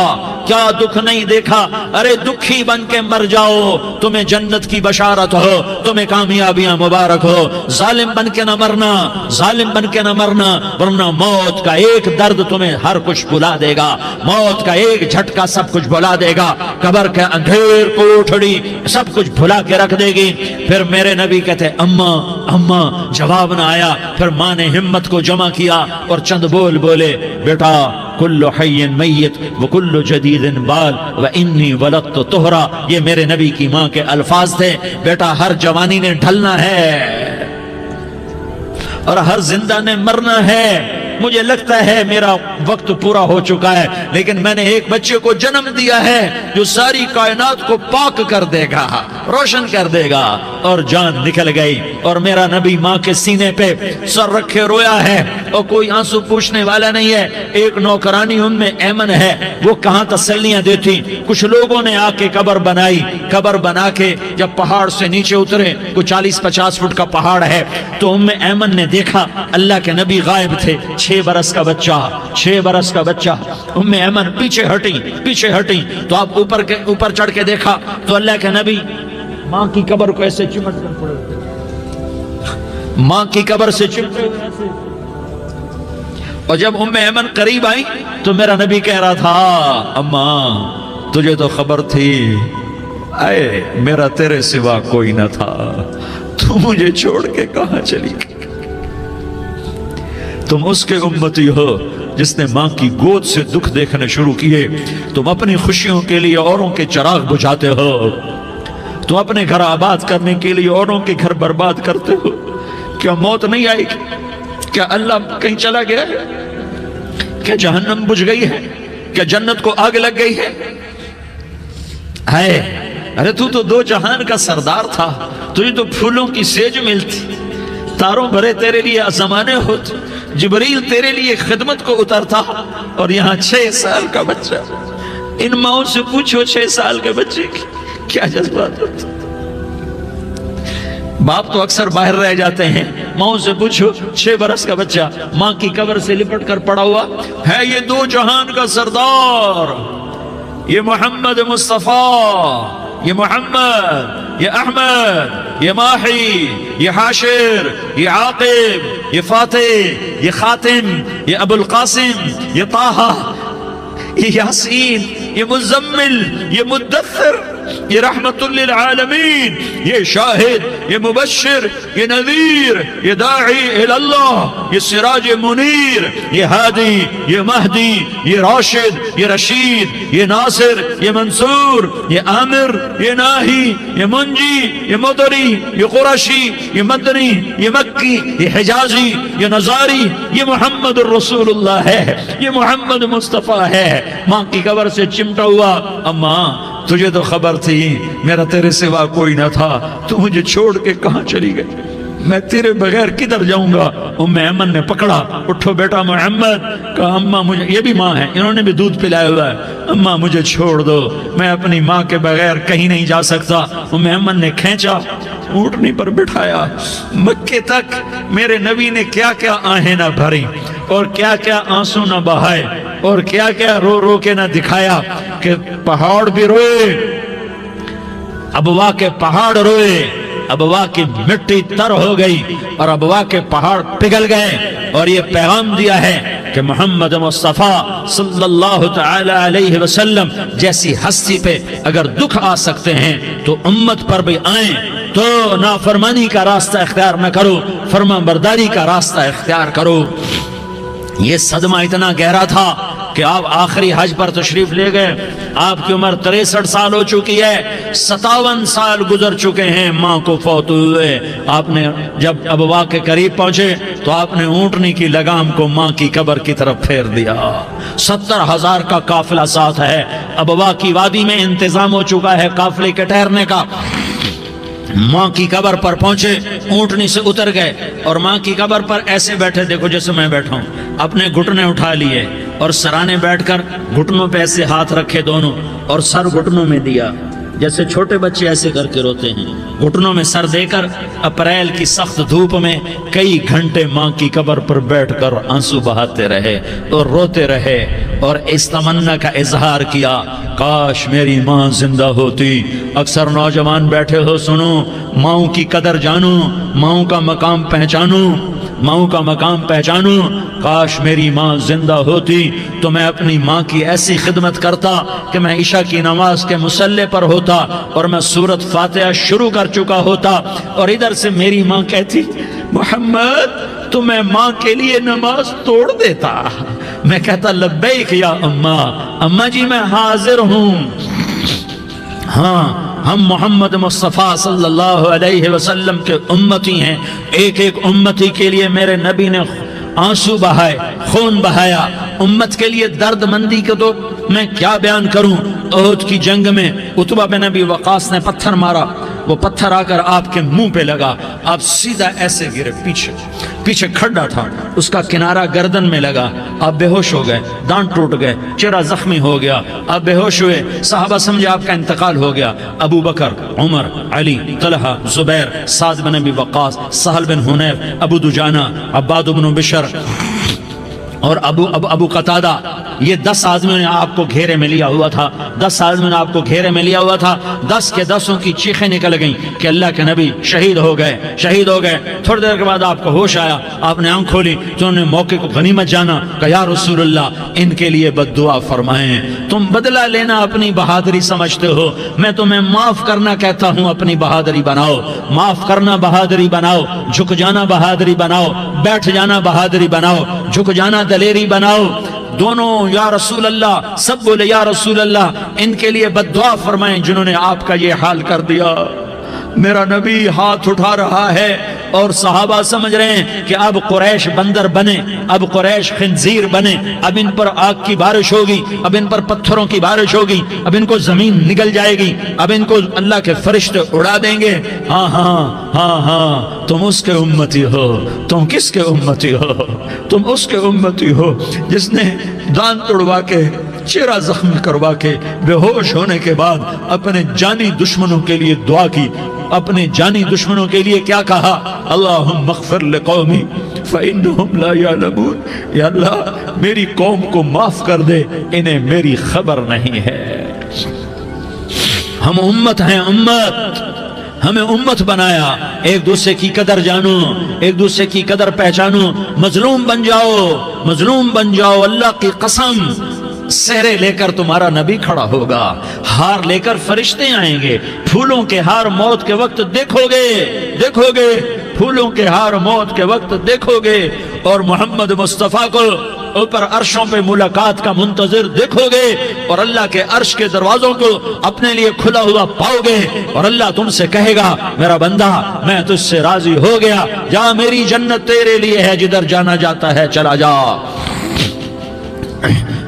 کیا دکھ نہیں دیکھا، ارے دکھی بن کے مر جاؤ، تمہیں جنت کی بشارت ہو، تمہیں کامیابیاں مبارک ہو، ظالم بن کے نہ مرنا، ظالم بن کے نہ مرنا، ورنہ موت کا ایک درد تمہیں ہر کچھ بھلا دے گا، موت کا ایک جھٹکا سب کچھ بھلا دے گا، قبر کے اندھیر کوٹھڑی سب کچھ بھلا کے رکھ دے گی۔ پھر میرے نبی کہتے اماں، جواب نہ آیا، پھر ماں نے ہمت کو جمع کیا اور چند بولے، بیٹا کل حی میت وکل جدید بال وانی ولدت طہرا، یہ میرے نبی کی ماں کے الفاظ تھے، بیٹا ہر جوانی نے ڈھلنا ہے اور ہر زندہ نے مرنا ہے، مجھے لگتا ہے میرا وقت پورا ہو چکا ہے، لیکن میں نے ایک بچے کو جنم دیا ہے جو ساری کائنات کو پاک کر دے گا، روشن کر دے گا۔ اور جان نکل گئی، اور میرا نبی ماں کے سینے پہ سر رکھے رویا ہے، اور کوئی آنسو پوچھنے والا نہیں ہے۔ ایک نوکرانی ام ایمن ہے، وہ کہاں تسلیاں دیتی۔ کچھ لوگوں نے آ کے قبر بنائی، قبر بنا کے جب پہاڑ سے نیچے اترے، کوئی 40-50 فٹ کا پہاڑ ہے، تو ام ایمن نے دیکھا اللہ کے نبی غائب تھے، 6 برس کا بچہ، 6 برس کا بچہ۔ ام ایمن پیچھے ہٹی تو آپ اوپر چڑھ کے دیکھا تو اللہ کے نبی ماں کی قبر کو ایسے چمٹ کر پڑے، ماں کی قبر سے چمٹے ہوئے ایسے۔ اور جب ام ایمن قریب آئی تو میرا نبی کہہ رہا تھا اماں تجھے تو خبر تھی، اے میرا تیرے سوا کوئی نہ تھا، تو مجھے چھوڑ کے کہاں چلی گئی؟ تم اس کے امتی ہو جس نے ماں کی گود سے دکھ دیکھنے شروع کیے۔ تم اپنی خوشیوں کے لیے اوروں کے چراغ بجھاتے ہو، تم اپنے گھر آباد کرنے کے لیے اوروں کے گھر برباد کرتے ہو۔ کیا موت نہیں آئے گی؟ کیا اللہ کہیں چلا گیا ہے؟ کیا جہنم بجھ گئی ہے؟ کیا جنت کو آگ لگ گئی ہے؟ ارے تو 2 جہان کا سردار تھا، تجھے تو پھولوں کی سیج ملتی، تاروں بھرے تیرے لیے زمانے ہوتے، جبریل تیرے لیے خدمت کو اترتا، اور یہاں 6 سال کا بچہ۔ ان ماؤں سے پوچھو 6 سال کے بچے کی کیا جذبات ہوتے۔ باپ تو اکثر باہر رہ جاتے ہیں، ماؤں سے پوچھو 6 برس کا بچہ ماں کی قبر سے لپٹ کر پڑا ہوا ہے۔ یہ 2 جہان کا سردار، یہ محمد مصطفیٰ، یہ محمد، یہ احمد، یہ ماہی، یہ حاشر، یہ عاقب، یہ فاتح، یہ خاتم، یہ ابو القاسم، یہ طٰہٰ، یہ یاسین، یہ مزمل، یہ مدثر، یہ رحمت للعالمین، یہ شاہد، یہ مبشر، یہ نذیر، یہ داعی اللہ، یہ سراج منیر، یہ ہادی، یہ مہدی، یہ راشد، یہ رشید، یہ ناصر، یہ منصور، یہ عامر، یہ ناہی، یہ منجی، یہ مدری، یہ قرشی، یہ مدنی، یہ مکی، یہ حجازی، یہ نظاری، یہ محمد الرسول اللہ ہے، یہ محمد مصطفیٰ ہے۔ ماں کی قبر سے چمٹا ہوا، اماں تجھے تو خبر تھی میرا تیرے سوا کوئی نہ تھا، تو مجھے چھوڑ کے کہاں چلی گئی؟ میں تیرے بغیر کدھر جاؤں گا؟ ام ایمن نے پکڑا، اٹھو بیٹا محمد، کہا اماں مجھے، یہ بھی ماں ہے، انہوں نے بھی دودھ پلایا ہوا ہے، اماں مجھے چھوڑ دو، میں اپنی ماں کے بغیر کہیں نہیں جا سکتا۔ ام ایمن نے کھینچا، اونٹنی پر بٹھایا، مکے تک میرے نبی نے کیا کیا آہیں نہ بھری، اور کیا کیا آنسو نہ بہائے، اور کیا کیا رو رو کے نہ دکھایا، کہ پہاڑ بھی روئے، ابوا کے پہاڑ روئے، ابوا کی مٹی تر ہو گئی، اور ابوا کے پہاڑ پگھل گئے۔ اور یہ پیغام دیا ہے کہ محمد مصطفیٰ صلی اللہ تعالی علیہ وسلم جیسی ہستی پہ اگر دکھ آ سکتے ہیں تو امت پر بھی آئیں، تو نافرمانی کا راستہ اختیار نہ کرو، فرما برداری کا راستہ اختیار کرو۔ یہ صدمہ اتنا گہرا تھا کہ آپ آخری حج پر تشریف لے گئے، آپ کی عمر 63 سال ہو چکی ہے، 57 سال گزر چکے ہیں ماں کو فوت ہوئے۔ آپ نے جب ابوا کے قریب پہنچے تو آپ نے اونٹنی کی لگام کو ماں کی قبر کی طرف پھیر دیا۔ 70,000 کا قافلہ ساتھ ہے، ابوا کی وادی میں انتظام ہو چکا ہے قافلے کے ٹھہرنے کا۔ ماں کی قبر پر پہنچے، اونٹنی سے اتر گئے، اور ماں کی قبر پر ایسے بیٹھے، دیکھو جیسے میں بیٹھا ہوں، اپنے گھٹنے اٹھا لیے، اور سرانے بیٹھ کر گھٹنوں پہ ایسے ہاتھ رکھے دونوں، اور سر گھٹنوں میں دیا، جیسے چھوٹے بچے ایسے کر کے روتے ہیں، گھٹنوں میں سر دے کر اپریل کی سخت دھوپ میں کئی گھنٹے ماں کی قبر پر بیٹھ کر آنسو بہاتے رہے اور روتے رہے، اور اس تمنا کا اظہار کیا، کاش میری ماں زندہ ہوتی۔ اکثر نوجوان بیٹھے ہو، سنو، ماؤں کی قدر جانو، ماؤں کا مقام پہچانو، ماؤں کا مقام پہچانو۔ کاش میری ماں زندہ ہوتی تو میں اپنی ماں کی ایسی خدمت کرتا کہ میں عشاء کی نماز کے مصلی پر ہوتا اور میں سورۃ فاتحہ شروع کر چکا ہوتا، اور ادھر سے میری ماں کہتی محمد تو میں ماں کے لیے نماز توڑ دیتا، میں کہتا لبیک یا اماں، اماں جی میں حاضر ہوں۔ ہاں، ہم محمد مصطفیٰ صلی اللہ علیہ وسلم کے امتی ہیں، ایک ایک امتی کے لیے میرے نبی نے آنسو بہائے، خون بہایا، امت کے لیے درد مندی کو تو میں کیا بیان کروں۔ احد کی جنگ میں عتبہ بن ابی وقاص نے پتھر مارا، وہ پتھر آ کر آپ کے منہ پہ لگا، آپ سیدھا ایسے گرے، پیچھے کھڈا تھا، اس کا کنارہ گردن میں لگا، آپ بے ہوش ہو گئے، دانت ٹوٹ گئے، چہرہ زخمی ہو گیا، آپ بے ہوش ہوئے، صحابہ سمجھے آپ کا انتقال ہو گیا۔ ابو بکر، عمر، علی، طلحہ، زبیر، سعد بن ابی وقاص، سہل بن حنیف، ابو دجانہ، عباد بن بشر اور ابو قتادہ، یہ 10 آدمیوں نے آپ کو گھیرے میں لیا ہوا تھا، 10 آدمیوں نے آپ کو گھیرے میں لیا ہوا تھا۔ 10 کے 10 کی چیخیں نکل گئیں کہ اللہ کے نبی شہید ہو گئے۔ تھوڑی دیر کے بعد آپ کو ہوش آیا، آپ نے آنکھ کھولی تو انہوں نے موقع کو غنیمت جانا کہ یا رسول اللہ ان کے لیے بد دعا فرمائیں۔ تم بدلہ لینا اپنی بہادری سمجھتے ہو، میں تمہیں معاف کرنا کہتا ہوں، اپنی بہادری بناؤ، معاف کرنا بہادری بناؤ، جھک جانا بہادری بناؤ، بیٹھ جانا بہادری بناؤ، جھک جانا دلیری بناؤ۔ دونوں یا رسول اللہ، سب بولے یا رسول اللہ ان کے لیے بد دعا فرمائیں جنہوں نے آپ کا یہ حال کر دیا۔ میرا نبی ہاتھ اٹھا رہا ہے اور صحابہ سمجھ رہے ہیں کہ اب قریش بندر بنے، اب قریش خنزیر بنے، اب ان پر آگ کی بارش ہوگی، اب ان پر پتھروں کی بارش ہوگی، اب ان کو زمین نگل جائے گی، اب ان کو اللہ کے فرشتے اڑا دیں گے۔ ہاں تم اس کے امتی ہو۔ تم کس کے امتی ہو؟ تم اس کے امتی ہو جس نے دانت توڑوا کے، چہرہ زخمی کروا کے، بے ہوش ہونے کے بعد اپنے جانی دشمنوں کے لیے دعا کی، اپنے جانی دشمنوں کے لیے کیا کہا؟ اللہم اغفر لقومی فإنہم لا یعلمون، یا اللہ میری قوم کو معاف کر دے، انہیں میری خبر نہیں ہے۔ ہم امت ہیں، امت، ہمیں امت بنایا، ایک دوسرے کی قدر جانو، ایک دوسرے کی قدر پہچانو، مظلوم بن جاؤ، مظلوم بن جاؤ، اللہ کی قسم سہرے لے کر تمہارا نبی کھڑا ہوگا، ہار لے کر فرشتے آئیں گے، پھولوں کے ہار موت کے وقت دیکھو گے، پھولوں کے ہار موت کے وقت دیکھو گے، اور محمد مصطفیٰ کو اوپر عرشوں پہ ملاقات کا منتظر دیکھو گے، اور اللہ کے عرش کے دروازوں کو اپنے لیے کھلا ہوا پاؤ گے، اور اللہ تم سے کہے گا میرا بندہ میں تجھ سے راضی ہو گیا، جا میری جنت تیرے لیے ہے، جدھر جانا جاتا ہے چلا جا۔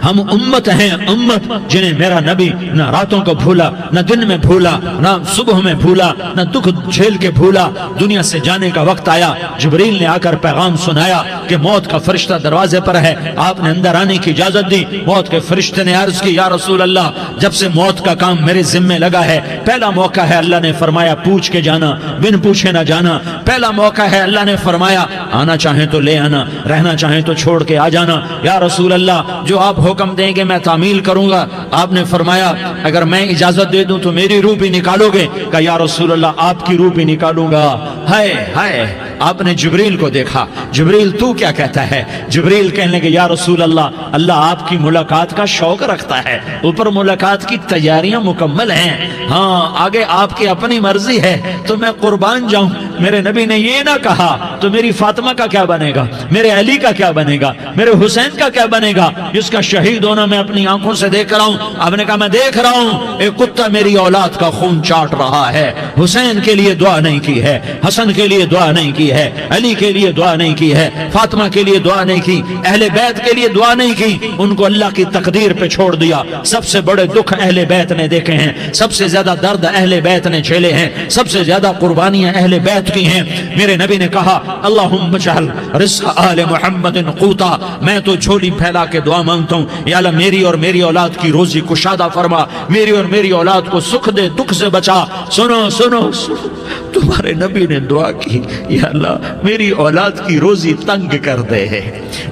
ہم امت ہیں، امت جنہیں میرا نبی نہ راتوں کو بھولا، نہ دن میں بھولا، نہ صبح میں بھولا، نہ دکھ جھیل کے بھولا۔ دنیا سے جانے کا وقت آیا، جبریل نے آ کر پیغام سنایا کہ موت کا فرشتہ دروازے پر ہے، آپ نے اندر آنے کی اجازت دی۔ موت کے فرشتے نے عرض کی یا رسول اللہ جب سے موت کا کام میرے ذمہ لگا ہے، پہلا موقع ہے، اللہ نے فرمایا پوچھ کے جانا، بن پوچھے نہ جانا، پہلا موقع ہے، اللہ نے فرمایا آنا چاہیں تو لے آنا، رہنا چاہیں تو چھوڑ کے آ جانا۔ یا رسول اللہ جو آپ حکم دیں گے میں تعمیل کروں گا۔ آپ نے فرمایا اگر میں اجازت دے دوں تو میری روح بھی نکالو گے؟ کہا یا رسول اللہ آپ کی روح بھی نکالوں گا۔ ہائے آپ نے جبریل کو دیکھا، جبریل تو کیا کہتا ہے؟ جبریل کہنے لگے یا رسول اللہ آپ کی ملاقات کا شوق رکھتا ہے، اوپر ملاقات کی تیاریاں مکمل ہیں، ہاں آگے آپ کی اپنی مرضی ہے تو میں قربان جاؤں۔ میرے نبی نے یہ نہ کہا تو میری فاطمہ کا کیا بنے گا، میرے علی کا کیا بنے گا، میرے حسین کا کیا بنے گا جس کا شہید ہونا میں اپنی آنکھوں سے دیکھ رہا ہوں۔ آپ نے کہا میں دیکھ رہا ہوں ایک کتا میری اولاد کا خون چاٹ رہا ہے، حسین کے لیے دعا نہیں کی ہے، حسن کے لیے دعا نہیں کی ہے، علی کے لیے دعا نہیں کی ہے، فاطمہ کے لیے دعا نہیں کی، اہل بیت کے لیے دعا نہیں کی، ان کو اللہ کی تقدیر پہ چھوڑ دیا۔ سب سے بڑے دکھ اہل بیت نے دیکھے ہیں، سب سے زیادہ درد اہل بیت نے جھیلے ہیں، سب سے زیادہ قربانیاں اہل بیت کی ہیں۔ میرے نبی نے کہا اللہم اجعل رزق آل محمد قوتا، میں تو جھولی پھیلا کے دعا مانگتا ہوں یا اللہ میری اور میری اولاد کی روزی کشادہ فرما، میری اور میری اولاد کو سکھ دے، دکھ سے بچا۔ سنو سنو تمہارے نبی نے دعا کی یا اللہ میری اولاد کی روزی تنگ کر دے،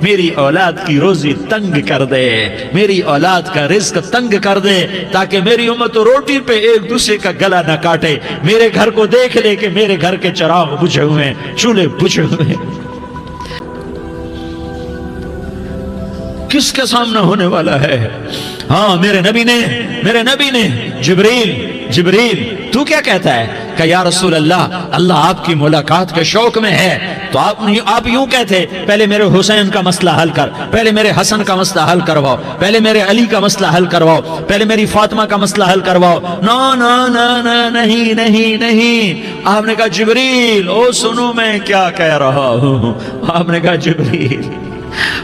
میری اولاد کی روزی تنگ کر دے، میری اولاد کا رزق تنگ کر دے تاکہ میری امت روٹی پہ ایک دوسرے کا گلا نہ کاٹے، میرے گھر کو دیکھ لے کہ میرے گھر کے چراغ بجھے ہوئے ہیں، چولہے بجھے ہوئے ہیں۔ کس کے سامنے ہونے والا ہے؟ ہاں میرے نبی نے جبریل تو کیا کہتا ہے؟ کہ یا رسول اللہ آپ کی ملاقات کے شوق میں ہے تو آپ یوں کہتے پہلے میرے حسین کا مسئلہ حل کر، پہلے میرے حسن کا مسئلہ حل کرواؤ، پہلے میرے علی کا مسئلہ حل کرواؤ، پہلے میری فاطمہ کا مسئلہ حل کرواؤ۔ نہیں۔ آپ نے کہا جبریل او سنو میں کیا کہہ رہا ہوں۔ آپ نے کہا جبریل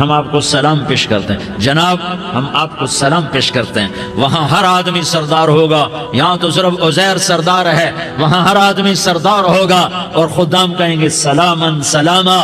ہم آپ کو سلام پیش کرتے ہیں، جناب ہم آپ کو سلام پیش کرتے ہیں۔ وہاں ہر آدمی سردار ہوگا، یہاں تو صرف عزیر سردار ہے، وہاں ہر آدمی سردار ہوگا، اور خدام کہیں گے سلامن سلاما،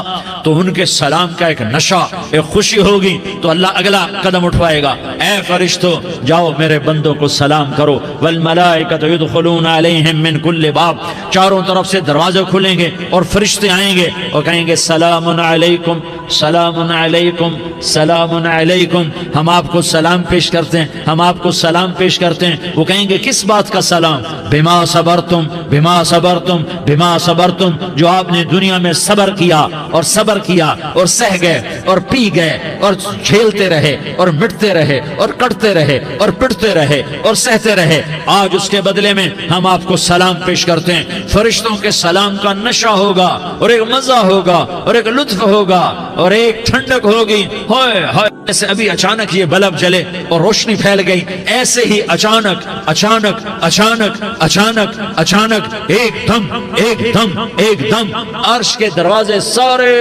تو ان کے سلام کا ایک نشہ، ایک خوشی ہوگی، تو اللہ اگلا قدم اٹھوائے گا، اے فرشتوں جاؤ میرے بندوں کو سلام کرو، والملائکۃ یدخلون علیہم من کل باب، چاروں طرف سے دروازے کھلیں گے اور فرشتے آئیں گے اور کہیں گے سلام علیکم سلام علیکم سلام علیکم، ہم آپ کو سلام پیش کرتے ہیں، ہم آپ کو سلام پیش کرتے ہیں۔ وہ کہیں گے کس بات کا سلام؟ بما صبرتم بما صبرتم بما صبرتم، جو آپ نے دنیا میں صبر کیا اور صبر کیا اور سہ گئے اور پی گئے اور جھیلتے رہے اور مٹتے رہے اور کٹتے رہے اور پٹتے رہے اور سہتے رہے، آج اس کے بدلے میں ہم آپ کو سلام پیش کرتے ہیں۔ فرشتوں کے سلام کا نشہ ہوگا اور ایک مزہ ہوگا اور ایک لطف ہوگا اور ایک ٹھنڈک ہوگی، ہوئے ہوئے جیسے ابھی اچانک یہ بلب جلے اور روشنی پھیل گئی، ایسے ہی اچانک اچانک اچانک اچانک اچانک ایک دم ایک دم ایک دم عرش کے دروازے سارے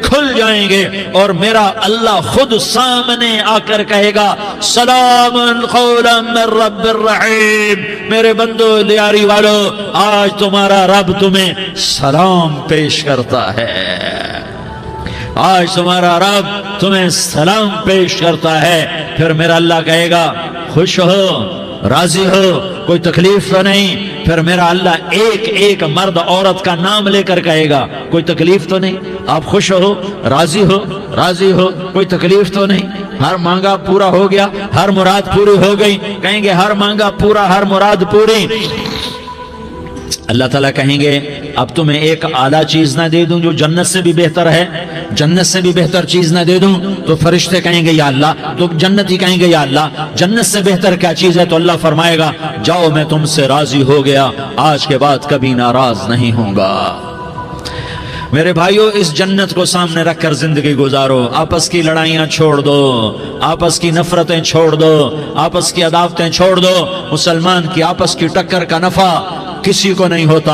کھل جائیں گے اور میرا اللہ خود سامنے آ کر کہے گا سلام قولا من رب الرحیم، میرے بندو لیاری والو آج تمہارا رب تمہیں سلام پیش کرتا ہے، آج تمہارا رب تمہیں سلام پیش کرتا ہے۔ پھر میرا اللہ کہے گا خوش ہو، راضی ہو، کوئی تکلیف تو نہیں؟ پھر میرا اللہ ایک ایک مرد عورت کا نام لے کر کہے گا کوئی تکلیف تو نہیں؟ آپ خوش ہو، راضی ہو، راضی ہو، کوئی تکلیف تو نہیں؟ ہر مانگا پورا ہو گیا، ہر مراد پوری ہو گئی؟ کہیں گے ہر مانگا پورا، ہر مراد پوری۔ اللہ تعالیٰ کہیں گے اب تمہیں ایک اعلیٰ چیز نہ دے دوں جو جنت سے بھی بہتر ہے؟ جنت سے بھی بہتر چیز نہ دے دوں؟ تو فرشتے کہیں گے یا اللہ، تو جنتی کہیں گے یا اللہ جنت سے بہتر کیا چیز ہے؟ تو اللہ فرمائے گا جاؤ میں تم سے راضی ہو گیا، آج کے بعد کبھی ناراض نہیں ہوں گا۔ میرے بھائیو اس جنت کو سامنے رکھ کر زندگی گزارو، آپس کی لڑائیاں چھوڑ دو، آپس کی نفرتیں چھوڑ دو، آپس کی عداوتیں چھوڑ دو۔ مسلمان کی آپس کی ٹکر کا نفع کسی کو نہیں ہوتا،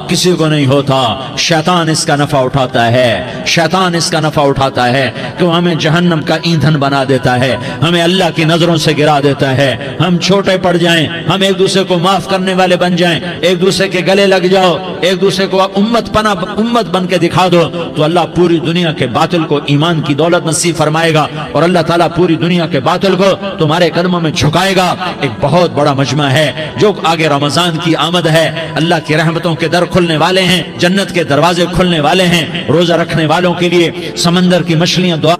کسی کو نہیں ہوتا، شیطان اس کا نفع اٹھاتا ہے، شیطان اس کا نفع اٹھاتا ہے کہ وہ ہمیں جہنم کا ایندھن بنا دیتا ہے، ہمیں اللہ کی نظروں سے گرا دیتا ہے، ہم چھوٹے پڑ جائیں، ہم ایک دوسرے کو معاف کرنے والے بن جائیں، ایک دوسرے کے گلے لگ جاؤ، ایک دوسرے کو امت بن کے دکھا دو، تو اللہ پوری دنیا کے باطل کو ایمان کی دولت نصیب فرمائے گا، اور اللہ تعالیٰ پوری دنیا کے باطل کو تمہارے قدموں میں جھکائے گا۔ ایک بہت بڑا مجمع ہے جو آگے رمضان کی آمد ہے، اللہ کی رحمتوں کے در کھلنے والے ہیں، جنت کے دروازے کھلنے والے ہیں، روزہ رکھنے والوں کے لیے سمندر کی مچھلیاں دعا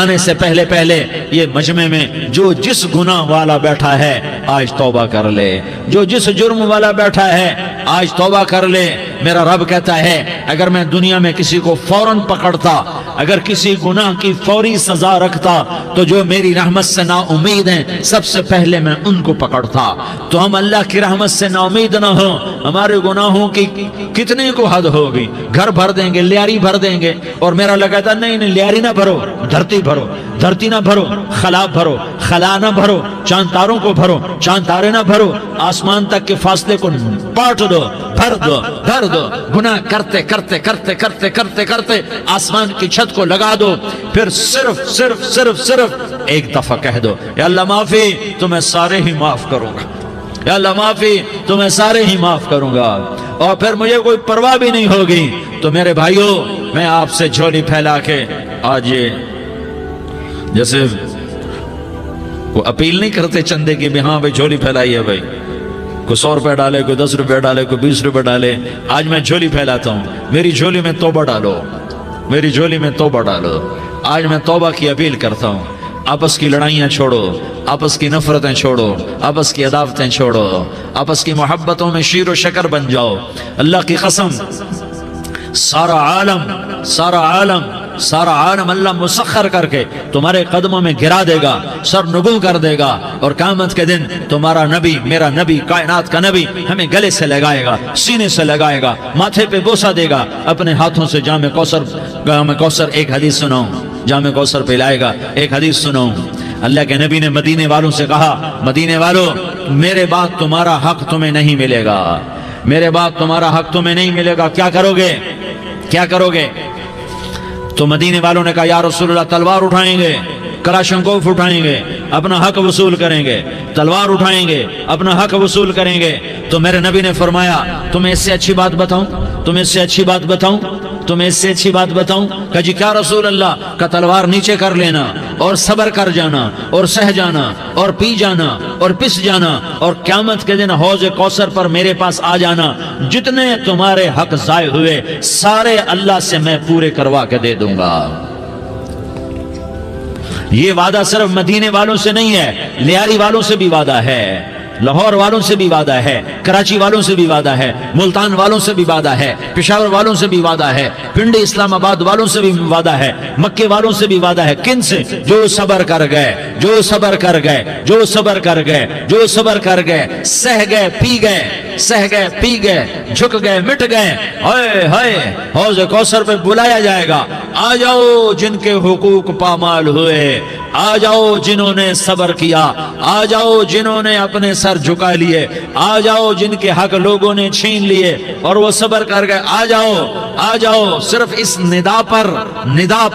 آنے سے پہلے پہلے یہ مجمع میں جو جس گناہ والا بیٹھا ہے آج توبہ کر لے، جو جس جرم والا بیٹھا ہے آج توبہ کر لے۔ میرا رب کہتا ہے اگر میں دنیا میں کسی کو فوراً پکڑتا، اگر کسی گناہ کی فوری سزا رکھتا تو جو میری رحمت سے نا امید ہیں سب سے پہلے میں ان کو پکڑتا۔ تو ہم اللہ کی رحمت سے نا امید نہ ہو، ہمارے گناہوں کی کتنے کو حد ہوگی، گھر بھر دیں گے، لیاری بھر دیں گے، اور میرا اللہ کہتا نہیں نہیں لیاری نہ بھرو، دھرتی بھرو، دھرتی نہ بھرو، خلا بھرو، خلا نہ بھرو، چاند تاروں کو بھرو، چاند تارے نہ بھرو، آسمان تک کے فاصلے کو پاٹ دو، بھر دو، بھر دو، گناہ کرتے کرتے کرتے کرتے کرتے کرتے آسمان کی چھت کو لگا دو، پھر صرف صرف صرف صرف ایک دفعہ کہہ دو یا اللہ معافی، تو میں سارے ہی معاف کروں گا، یا اللہ معافی، تو میں سارے ہی معاف کروں گا، اور پھر مجھے کوئی پرواہ بھی نہیں ہوگی۔ تو میرے بھائیو میں آپ سے جھولی پھیلا کے آج یہ جیسے وہ اپیل نہیں کرتے چندے کی بھی ہاں بھائی جھولی پھیلائی ہے، بھائی کوئی 100 روپے ڈالے، کوئی 10 روپے ڈالے، کوئی 20 روپے ڈالے، آج میں جھولی پھیلاتا ہوں، میری جھولی میں توبہ ڈالو، میری جھولی میں توبہ ڈالو۔ آج میں توبہ کی اپیل کرتا ہوں، آپس کی لڑائیاں چھوڑو، آپس کی نفرتیں چھوڑو، آپس کی عداوتیں چھوڑو، آپس کی محبتوں میں شیر و شکر بن جاؤ۔ اللہ کی قسم سارا عالم اللہ مسخر کر کے تمہارے قدموں میں گرا دے گا، سر نگو کر دے گا، اور قیامت کے دن تمہارا نبی، میرا نبی، کائنات کا نبی ہمیں گلے سے لگائے گا، سینے سے لگائے گا، ماتھے پہ بوسہ دے گا، اپنے ہاتھوں سے جام کوثر ایک حدیث سناؤں، جام کوثر پلائے گا، ایک حدیث سناؤں۔ اللہ کے نبی نے مدینے والوں سے کہا مدینے والوں میرے بعد تمہارا حق تمہیں نہیں ملے گا، میرے بعد تمہارا حق تمہیں نہیں ملے گا، کیا کرو گے؟ کیا کرو گے؟ تو مدینے والوں نے کہا یا رسول اللہ تلوار اٹھائیں گے، کلاشنکوف اٹھائیں گے، اپنا حق وصول کریں گے، تلوار اٹھائیں گے، اپنا حق وصول کریں گے۔ تو میرے نبی نے فرمایا تمہیں اس سے اچھی بات بتاؤں، تمہیں اس سے اچھی بات بتاؤں، تمہیں اس سے اچھی بات بتاؤں؟ کہ جی کیا رسول اللہ؟ کا تلوار نیچے کر لینا اور صبر کر جانا اور سہ جانا اور پی جانا اور پس جانا اور قیامت کے دن حوض کوثر پر میرے پاس آ جانا، جتنے تمہارے حق ضائع ہوئے سارے اللہ سے میں پورے کروا کے دے دوں گا۔ یہ وعدہ صرف مدینے والوں سے نہیں ہے، لیاری والوں سے بھی وعدہ ہے، لاہور والوں سے بھی وعدہ ہے، کراچی والوں سے بھی وعدہ ہے، ملتان والوں سے بھی وعدہ ہے، پشاور والوں سے بھی وعدہ ہے، پنڈی اسلام آباد والوں سے بھی وعدہ ہے، مکے والوں سے بھی وعدہ ہے۔ کن سے؟ جو صبر کر گئے، جو صبر کر گئے، جو صبر کر گئے، جو صبر کر گئے، سہ گئے پی گئے، سہ گئے پی گئے، جھک گئے مٹ گئے، ہائے ہائے حوض کوثر پہ بلایا جائے گا، آ جاؤ جن کے حقوق پامال ہوئے، آ جاؤ جنہوں نے صبر کیا، آ جاؤ جنہوں نے اپنے سر جھکا لیے، آ جاؤ جن کے حق لوگوں نے چھین لیے اور وہ صبر کر گئے، آ جاؤ آ جاؤ۔ صرف اس ندا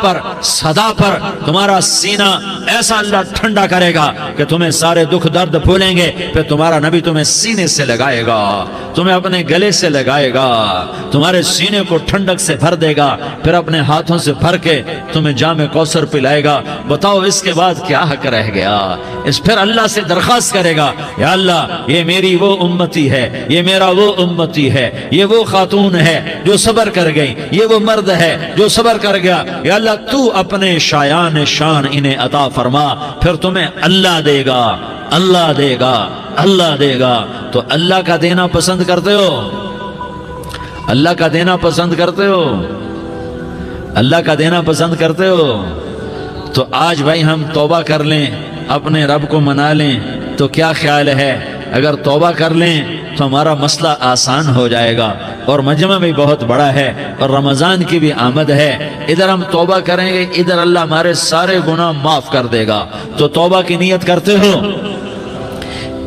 پر صدا پر تمہارا سینہ ایسا اللہ ٹھنڈا کرے گا کہ تمہیں سارے دکھ درد بھولیں گے، پھر تمہارا نبی تمہیں سینے سے لگائے گا، تمہیں اپنے گلے سے لگائے گا، تمہارے سینے کو ٹھنڈک سے بھر دے گا، پھر اپنے ہاتھوں سے بھر کے تمہیں جام کوثر پلائے گا۔ بتاؤ اس کے بعد کیا حق رہ گیا؟ اس پھر اللہ سے درخواست کرے گا یا اللہ یہ میری وہ امتی ہے، یہ میرا وہ امتی ہے، یہ وہ خاتون ہے جو صبر کر گئی، یہ وہ مرد ہے جو صبر کر گیا، یا اللہ تو اپنے شایان شان انہیں عطا فرما، پھر تمہیں اللہ دے گا، اللہ دے گا، اللہ دے گا۔ تو اللہ کا دینا پسند کرتے ہو؟ اللہ کا دینا پسند کرتے ہو؟ اللہ کا دینا پسند کرتے ہو؟ تو آج بھائی ہم توبہ کر لیں، اپنے رب کو منا لیں، تو کیا خیال ہے اگر توبہ کر لیں تو ہمارا مسئلہ آسان ہو جائے گا، اور مجمع بھی بہت بڑا ہے اور رمضان کی بھی آمد ہے، ادھر ہم توبہ کریں گے، ادھر اللہ ہمارے سارے گناہ معاف کر دے گا۔ تو توبہ کی نیت کرتے ہو؟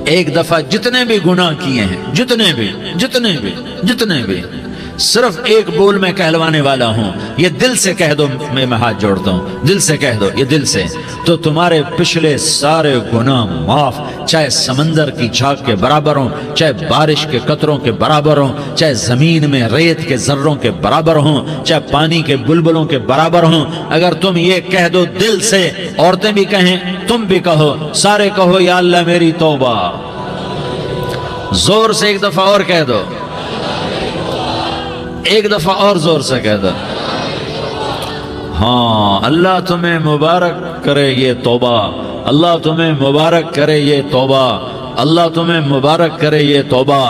ایک دفعہ جتنے بھی گناہ کیے ہیں، جتنے بھی صرف ایک بول میں کہلوانے والا ہوں، یہ دل سے کہہ دو، میں ہاتھ جوڑتا ہوں، دل سے کہہ دو، یہ دل سے، تو تمہارے پچھلے سارے گناہ معاف، چاہے سمندر کی جھاگ کے برابر ہوں، چاہے بارش کے قطروں کے برابر ہوں، چاہے زمین میں ریت کے ذروں کے برابر ہوں، چاہے پانی کے بلبلوں کے برابر ہوں۔ اگر تم یہ کہہ دو دل سے، عورتیں بھی کہیں، تم بھی کہو، سارے کہو یا اللہ میری توبہ، زور سے ایک دفعہ اور کہہ دو، ایک دفعہ اور زور سے کہہ دو۔ ہاں، اللہ تمہیں مبارک کرے یہ توبہ، اللہ تمہیں مبارک کرے یہ توبہ، اللہ تمہیں مبارک کرے یہ توبہ۔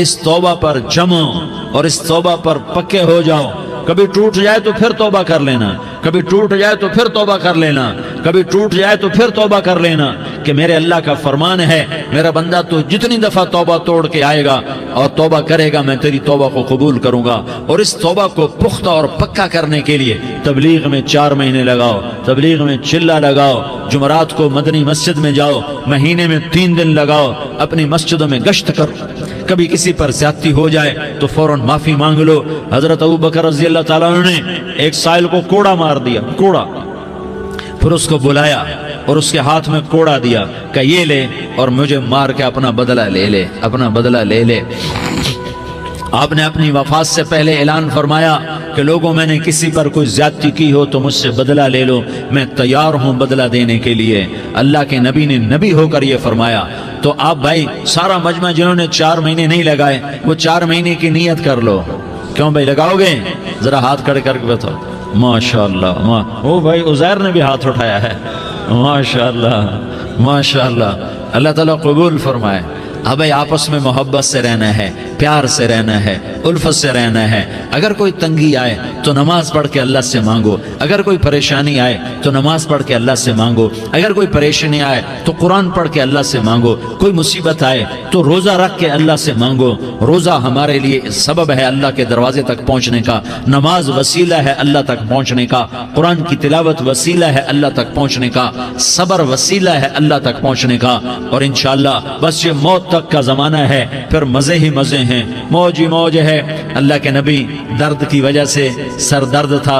اس توبہ پر جمو اور اس توبہ پر پکے ہو جاؤ۔ کبھی ٹوٹ جائے تو پھر توبہ کر لینا، کبھی ٹوٹ جائے تو پھر توبہ کر لینا، کبھی ٹوٹ جائے تو پھر توبہ کر لینا، کہ میرے اللہ کا فرمان ہے میرا بندہ تو جتنی دفعہ توبہ توڑ کے آئے گا اور توبہ کرے گا میں تیری توبہ کو قبول کروں گا۔ اور اس توبہ کو پختہ اور پکا کرنے کے لیے تبلیغ میں 4 مہینے لگاؤ، تبلیغ میں چلہ لگاؤ، جمعرات کو مدنی مسجد میں جاؤ، مہینے میں 3 دن لگاؤ، اپنی مسجدوں میں گشت کرو، کبھی کسی پر زیادتی ہو جائے تو فوراً معافی مانگ لو۔ حضرت ابوبکر رضی اللہ تعالیٰ عنہ نے ایک سائل کو کوڑا مار دیا، کوڑا، پھر اس کو بلایا اور اس کے ہاتھ میں کوڑا دیا کہ یہ لے اور مجھے مار کے اپنا بدلہ لے لے، اپنا بدلہ لے لے۔ آپ نے اپنی وفات سے پہلے اعلان فرمایا کہ لوگوں میں نے کسی پر کوئی زیادتی کی ہو تو مجھ سے بدلہ لے لو، میں تیار ہوں بدلہ دینے کے لیے۔ اللہ کے نبی نے نبی ہو کر یہ فرمایا۔ تو آپ بھائی سارا مجمع جنہوں نے 4 مہینے نہیں لگائے وہ 4 مہینے کی نیت کر لو۔ کیوں بھائی لگاؤ گے؟ ذرا ہاتھ کھڑے کر کے بتاؤ۔ ماشاءاللہ، وہ بھائی عزیر نے بھی ہاتھ اٹھایا ہے، ماشاءاللہ ماشاءاللہ، اللہ تعالیٰ قبول فرمائے۔ اب آپس میں محبت سے رہنا ہے، پیار سے رہنا ہے، الفت سے رہنا ہے۔ اگر کوئی تنگی آئے تو نماز پڑھ کے اللہ سے مانگو، اگر کوئی پریشانی آئے تو نماز پڑھ کے اللہ سے مانگو، اگر کوئی پریشانی آئے تو قرآن پڑھ کے اللہ سے مانگو، کوئی مصیبت آئے تو روزہ رکھ کے اللہ سے مانگو۔ روزہ ہمارے لیے سبب ہے اللہ کے دروازے تک پہنچنے کا، نماز وسیلہ ہے اللہ تک پہنچنے کا، قرآن کی تلاوت وسیلہ ہے اللہ تک پہنچنے کا، صبر وسیلہ ہے اللہ تک پہنچنے کا۔ اور انشاءاللہ بس یہ موت تک کا زمانہ ہے، پھر مزے ہی مزے ہیں، موج ہی موج ہے۔ اللہ کے نبی درد کی وجہ سے، سر درد تھا،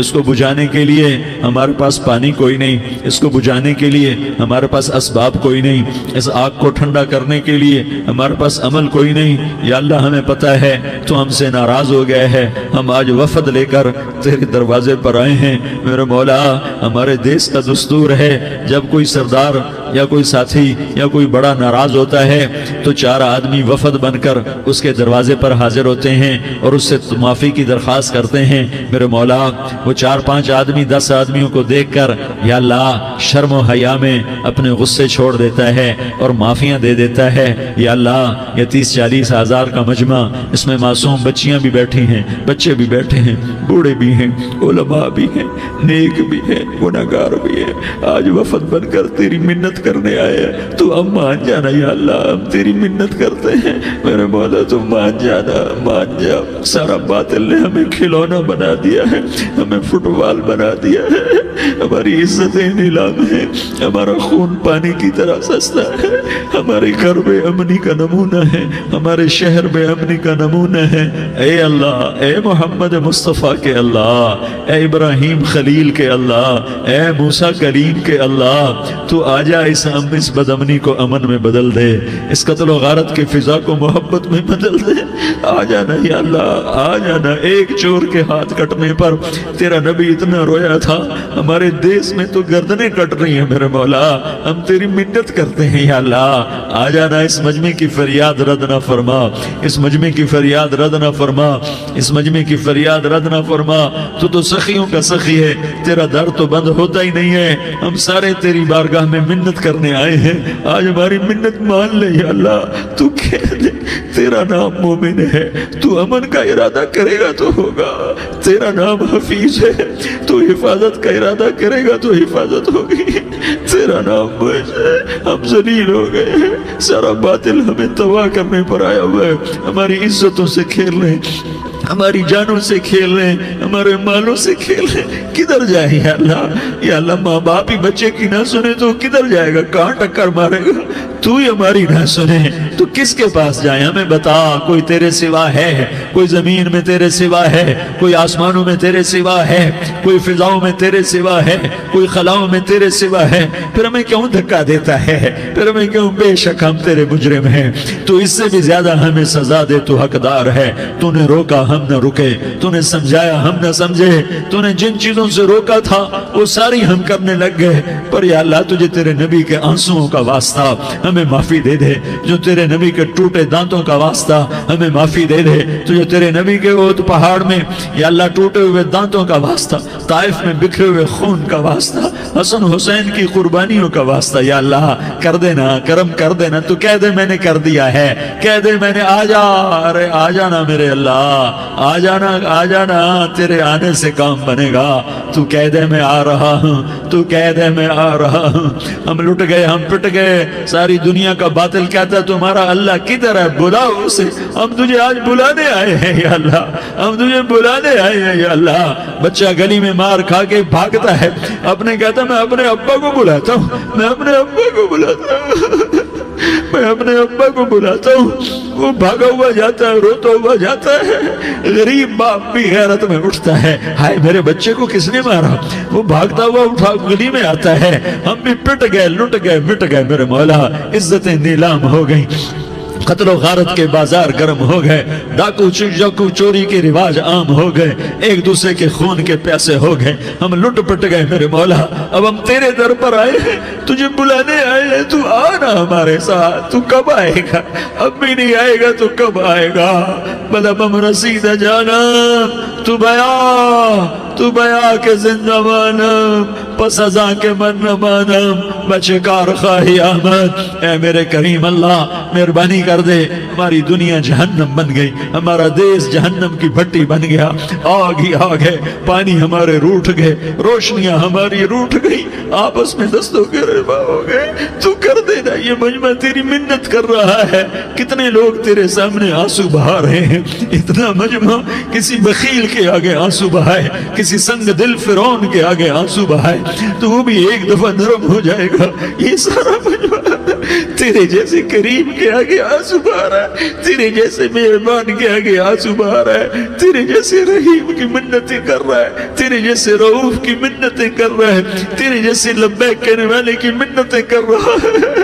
اس کو بجھانے کے لیے ہمارے پاس پانی کوئی نہیں، اس کو بجھانے کے لیے ہمارے پاس اسباب کوئی نہیں، اس آگ کو ٹھنڈا کرنے کے لیے ہمارے پاس عمل کوئی نہیں۔ یا اللہ ہمیں پتہ ہے تو ہم سے ناراض ہو گئے ہے، ہم آج وفد لے کر تیرے دروازے پر آئے ہیں میرے مولا۔ ہمارے دیس کا دستور ہے جب کوئی سردار یا کوئی ساتھی یا کوئی بڑا ناراض ہوتا ہے تو 4 آدمی وفد بن کر اس کے دروازے پر حاضر ہوتے ہیں اور اس سے معافی کی درخواست کرتے ہیں میرے مولا۔ وہ 4-5 آدمی 10 آدمیوں کو دیکھ کر یا اللہ شرم و حیا میں اپنے غصے چھوڑ دیتا ہے اور معافیاں دے دیتا ہے۔ یا اللہ یہ 30-40 ہزار کا مجمع، اس میں معصوم بچیاں بھی بیٹھی ہیں، بچے بھی بیٹھے ہیں، بوڑھے بھی ہیں، علماء بھی ہیں، نیک بھی ہیں، گناہگار بھی ہیں، آج وفد بن کر تیری منت کرنے آئے ہیں، تو ہم مان جانا یا اللہ، ہم تیری منت کرتے ہیں میرے مولا، تو مان جانا، مان جا۔ سارا باطل نے ہمیں کھلونا بنا دیا ہے، ہمیں فٹ بال بنا دیا ہے، ہماری عزتیں نیلام ہیں، ہمارا خون پانی کی طرح سستا ہے، ہمارے گھر بے امنی کا نمونہ ہے، ہمارے شہر بے امنی کا نمونہ ہے۔ اے اللہ، اے محمد مصطفیٰ کے اللہ، اے ابراہیم خلیل کے اللہ، اے موسیٰ کلیم کے اللہ، تو آجا اس بد امنی کو امن میں بدل دے، اس قتل و غارت کی فضا کو محبت میں بدل دے۔ آ جانا یا اللہ، آ جانا۔ ایک چور کے ہاتھ کٹنے پر تیرا نبی اتنا رویا تھا، ہمارے دیس میں تو گردنیں کٹ رہی ہیں میرے مولا، ہم تیری منت کرتے ہیں یا اللہ، آ جانا۔ اس مجمع کی فریاد رد نہ فرما، اس مجمع کی فریاد رد نہ فرما، اس مجمع کی فریاد رد نہ فرما۔ تو سخیوں کا سخی ہے، تیرا در تو بند ہوتا ہی نہیں ہے، ہم سارے تیری بارگاہ میں منت کرنے آئے ہیں، آج ہماری منت مان لے یا اللہ۔ تو کہہ دے تیرا نام مومن ہے، تو امن کا ارادہ کرے گا تو ہوگا، تیرا نام حفیظ ہے، تو حفاظت کا ارادہ کرے گا تو حفاظت ہوگی، تیرا نام بوجھ ہے۔ ہم ذلیل ہو گئے ہیں، سارا باطل ہمیں تباہ کرنے پر آیا ہوا ہے، ہماری عزتوں سے کھیل رہے ہیں، ہماری جانوں سے کھیل رہے ہیں، ہمارے مالوں سے کھیل رہے ہیں۔ کدھر جائے یا اللہ؟ یا اللہ ماں باپ ہی بچے کی نہ سنے تو کدھر جائے گا؟ کہاں ٹکر مارے گا؟ تو ہی ہماری نہ سنے تو کس کے پاس جائیں؟ ہمیں بتا، کوئی تیرے سوا ہے؟ کوئی زمین میں تیرے سوا ہے؟ کوئی آسمانوں میں تیرے سوا ہے؟ کوئی فضاؤں میں تیرے سوا ہے؟ کوئی خلاؤں میں تیرے سوا ہے؟ پھر ہمیں کیوں دھکا دیتا ہے؟ پھر ہمیں کیوں؟ بے شک ہم تیرے مجرم ہیں، تو اس سے بھی زیادہ ہمیں سزا دے، تو حقدار ہے۔ تو نے روکا ہم نہ رکے، تو نے سمجھایا ہم نہ سمجھے، تو نے جن چیزوں سے روکا تھا وہ ساری ہم کرنے لگ گئے، پر یا اللہ تجھے تیرے نبی کے آنسوؤں کا واسطہ ہمیں معافی دے دے، جو تیرے نبی کے ٹوٹے دانتوں کا واسطہ ہمیں معافی دے دے، تجھے تیرے نبی کے احد پہاڑ میں یا اللہ ٹوٹے ہوئے دانتوں کا واسطہ، طائف میں بکھرے ہوئے خون کا واسطہ، حسن حسین کی قربانیوں کا واسطہ یا اللہ کر دینا، کرم کر دینا۔ تو کہہ دے میں نے کر دیا ہے، کہہ دے میں نے، آ جا، ارے آ جانا میرے اللہ، آ جانا، آ جانا، تیرے آنے سے کام بنے گا۔ تو کہہ دے میں آ رہا ہوں، تو کہہ دے میں آ رہا ہوں۔ ہم لٹ گئے، ہم پٹ گئے، ساری دنیا کا باطل کہتا ہے تمہارا اللہ کدھر ہے؟ بلاؤ اسے، ہم تجھے آج بلانے آئے ہیں یا اللہ، ہم تجھے بلانے آئے ہیں یا اللہ۔ بچہ گلی میں مار کھا کے بھاگتا ہے، اپنے کہتا میں اپنے ابا کو بلاتا ہوں، میں اپنے ابا کو بلاتا ہوں، میں اپنے ابا کو بلاتا ہوں، وہ بھاگا ہوا جاتا ہے، روتا ہوا جاتا ہے۔ غریب باپ بھی غیرت میں اٹھتا ہے، ہائے میرے بچے کو کس نے مارا؟ وہ بھاگتا ہوا اٹھا گلی میں آتا ہے، ہم بھی پٹ گئے، لٹ گئے، مٹ گئے میرے مولا، عزتیں نیلام ہو گئی، قتل و غارت کے بازار گرم ہو گئے، ڈاکو چوری کے رواج عام ہو گئے، ایک دوسرے کے خون کے پیاسے ہو گئے، ہم لٹ پٹ گئے میرے مولا۔ اب ہم تیرے در پر آئے ہیں، تجھے بلانے آئے ہیں، تو آنا ہمارے ساتھ۔ تو کب آئے گا؟ اب بھی نہیں آئے گا تو کب آئے گا؟ بلب ہم رسید جانا، تو بیا کے زندہ مانم، پس ازاں کے من نہ مانم، بچے کار خواہی آمد۔ اے میرے کریم اللہ مہربانی کر دے، ہماری دنیا جہنم بن گئی، ہمارا دیس جہنم کی بھٹی بن گیا، آگ ہی آگ ہے، پانی ہمارے روٹھ گئے، روشنیاں ہماری روٹھ گئی، آپس میں دستوں کے ربا ہو گئے۔ تو کر دینا، یہ مجمع تیری منت کر رہا ہے، کتنے لوگ تیرے سامنے آنسو بہا رہے ہیں، اتنا مجمع کسی بخیل کے آگے آنسو بہائے، کسی سنگ دل فرعون کے آگے آنسو بہائے تو وہ بھی ایک دفعہ نرم ہو جائے گا۔ یہ سارا مجمع تیرے جیسے کریم کے آگے آنسو بہا رہا ہے، تیرے جیسے مہربان کے آگے آنسو بہا رہا ہے، تیرے جیسے رحیم کی منتیں کر رہا ہے، تیرے جیسے رؤوف کی منتیں کر رہا ہے، تیرے جیسے لبیک کہنے والے کی منتیں کر رہا ہے۔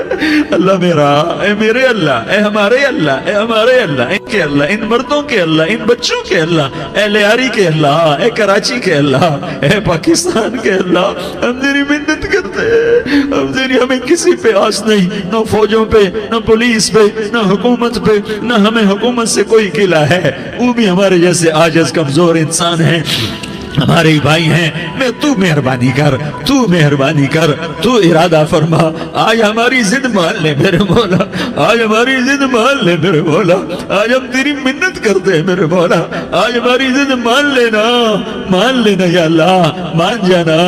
اللہ میرا، اے میرے اللہ، اے ہمارے اللہ، اے ہمارے اللہ، ان کے اللہ، ان مردوں کے اللہ، ان بچوں کے اللہ، اے لیاری کے اللہ، اے کراچی کے اللہ، اے پاکستان کے اللہ، ہم تیری منت کرتے ہیں، ہمیں کسی پہ آس نہیں، نہ فوجوں پہ، نہ پولیس پہ، نہ حکومت پہ، نہ ہمیں حکومت سے کوئی قلعہ ہے، وہ بھی ہمارے جیسے عاجز کمزور انسان ہیں، ہمارے بھائی ہیں۔ میں تو مہربانی کر، تو مہربانی کر، تو ارادہ فرما، آج ہماری ضد مان لے میرے مولا، آج ہماری ضد مان لے میرے مولا، آج ہم تیری منت کرتے ہیں میرے مولا، آج ہماری ضد مان لینا یا اللہ، مان جانا،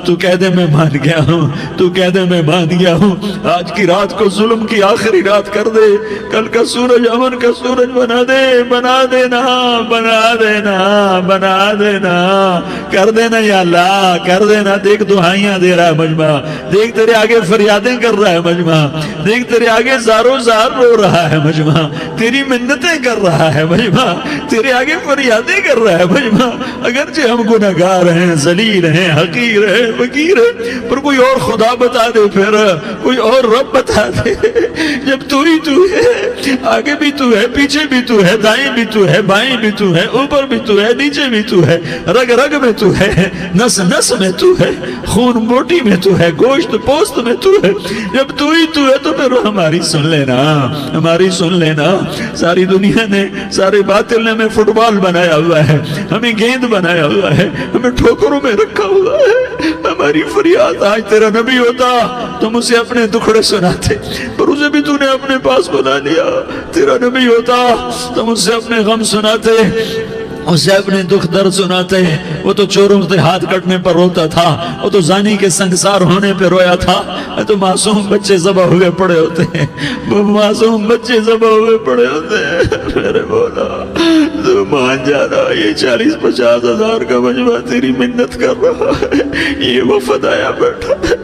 تو کہہ دے میں مان گیا ہوں، تو کہہ دے میں مان گیا ہوں، آج کی رات کو ظلم کی آخری رات کر دے، کل کا سورج امن کا سورج بنا دے، بنا دینا، بنا دینا، بنا دینا، کر دینا یا اللہ، کر دینا۔ دیکھ دعائیاں دے رہا ہے مجمع، دیکھ تیرے آگے فریادیں کر رہا ہے مجمع، دیکھ تیرے آگے زارو زار رو رہا ہے مجمع، تیری منتیں کر رہا ہے مجمع، تیرے آگے فریادیں کر رہا ہے مجمع۔ اگرچہ ہم گناہگار ہیں، ذلیل ہیں، حقیر ہیں، فقیر ہیں، پر کوئی اور خدا بتا دے، پھر کوئی اور رب بتا دے، جب تو ہی تو ہے، آگے بھی تو ہے، پیچھے بھی تو ہے، دائیں بھی تو ہے، بائیں بھی تو ہے، اوپر بھی تو ہے، نیچے بھی تو ہے، رگ رگ میں تو ہے، نس نس میں تو ہے، خون بوٹی میں تو ہے، گوشت پوست میں تو ہے، جب تو ہی تو ہے تو پھر ہماری سن لینا، ہماری سن لینا۔ ساری دنیا نے، سارے باطل نے ہمیں فٹ بال بنایا ہوا ہے، ہمیں گیند بنایا ہوا ہے، ہمیں ٹھوکروں میں رکھا ہوا ہے، ہماری فریاد آج تیرا نبی ہوتا تم اسے اپنے دکھڑے سناتے، پر اسے بھی تو نے اپنے پاس بنا لیا، تیرا نبی ہوتا تم اسے اپنے غم سناتے، اسے اپنے دکھ درد سناتے۔ وہ تو چوروں سے ہاتھ کٹنے پر روتا تھا، وہ تو زانی کے سنگسار ہونے پہ رویا تھا، تو معصوم بچے ذبح ہوئے پڑے ہوتے ہیں، وہ معصوم بچے ذبح ہوئے پڑے ہوتے ہیں۔ میرے مولا تو مان جانا، یہ 40-50 ہزار کا مجمع تیری منت کر رہا ہے، یہ وفد آیا بیٹھا ہے،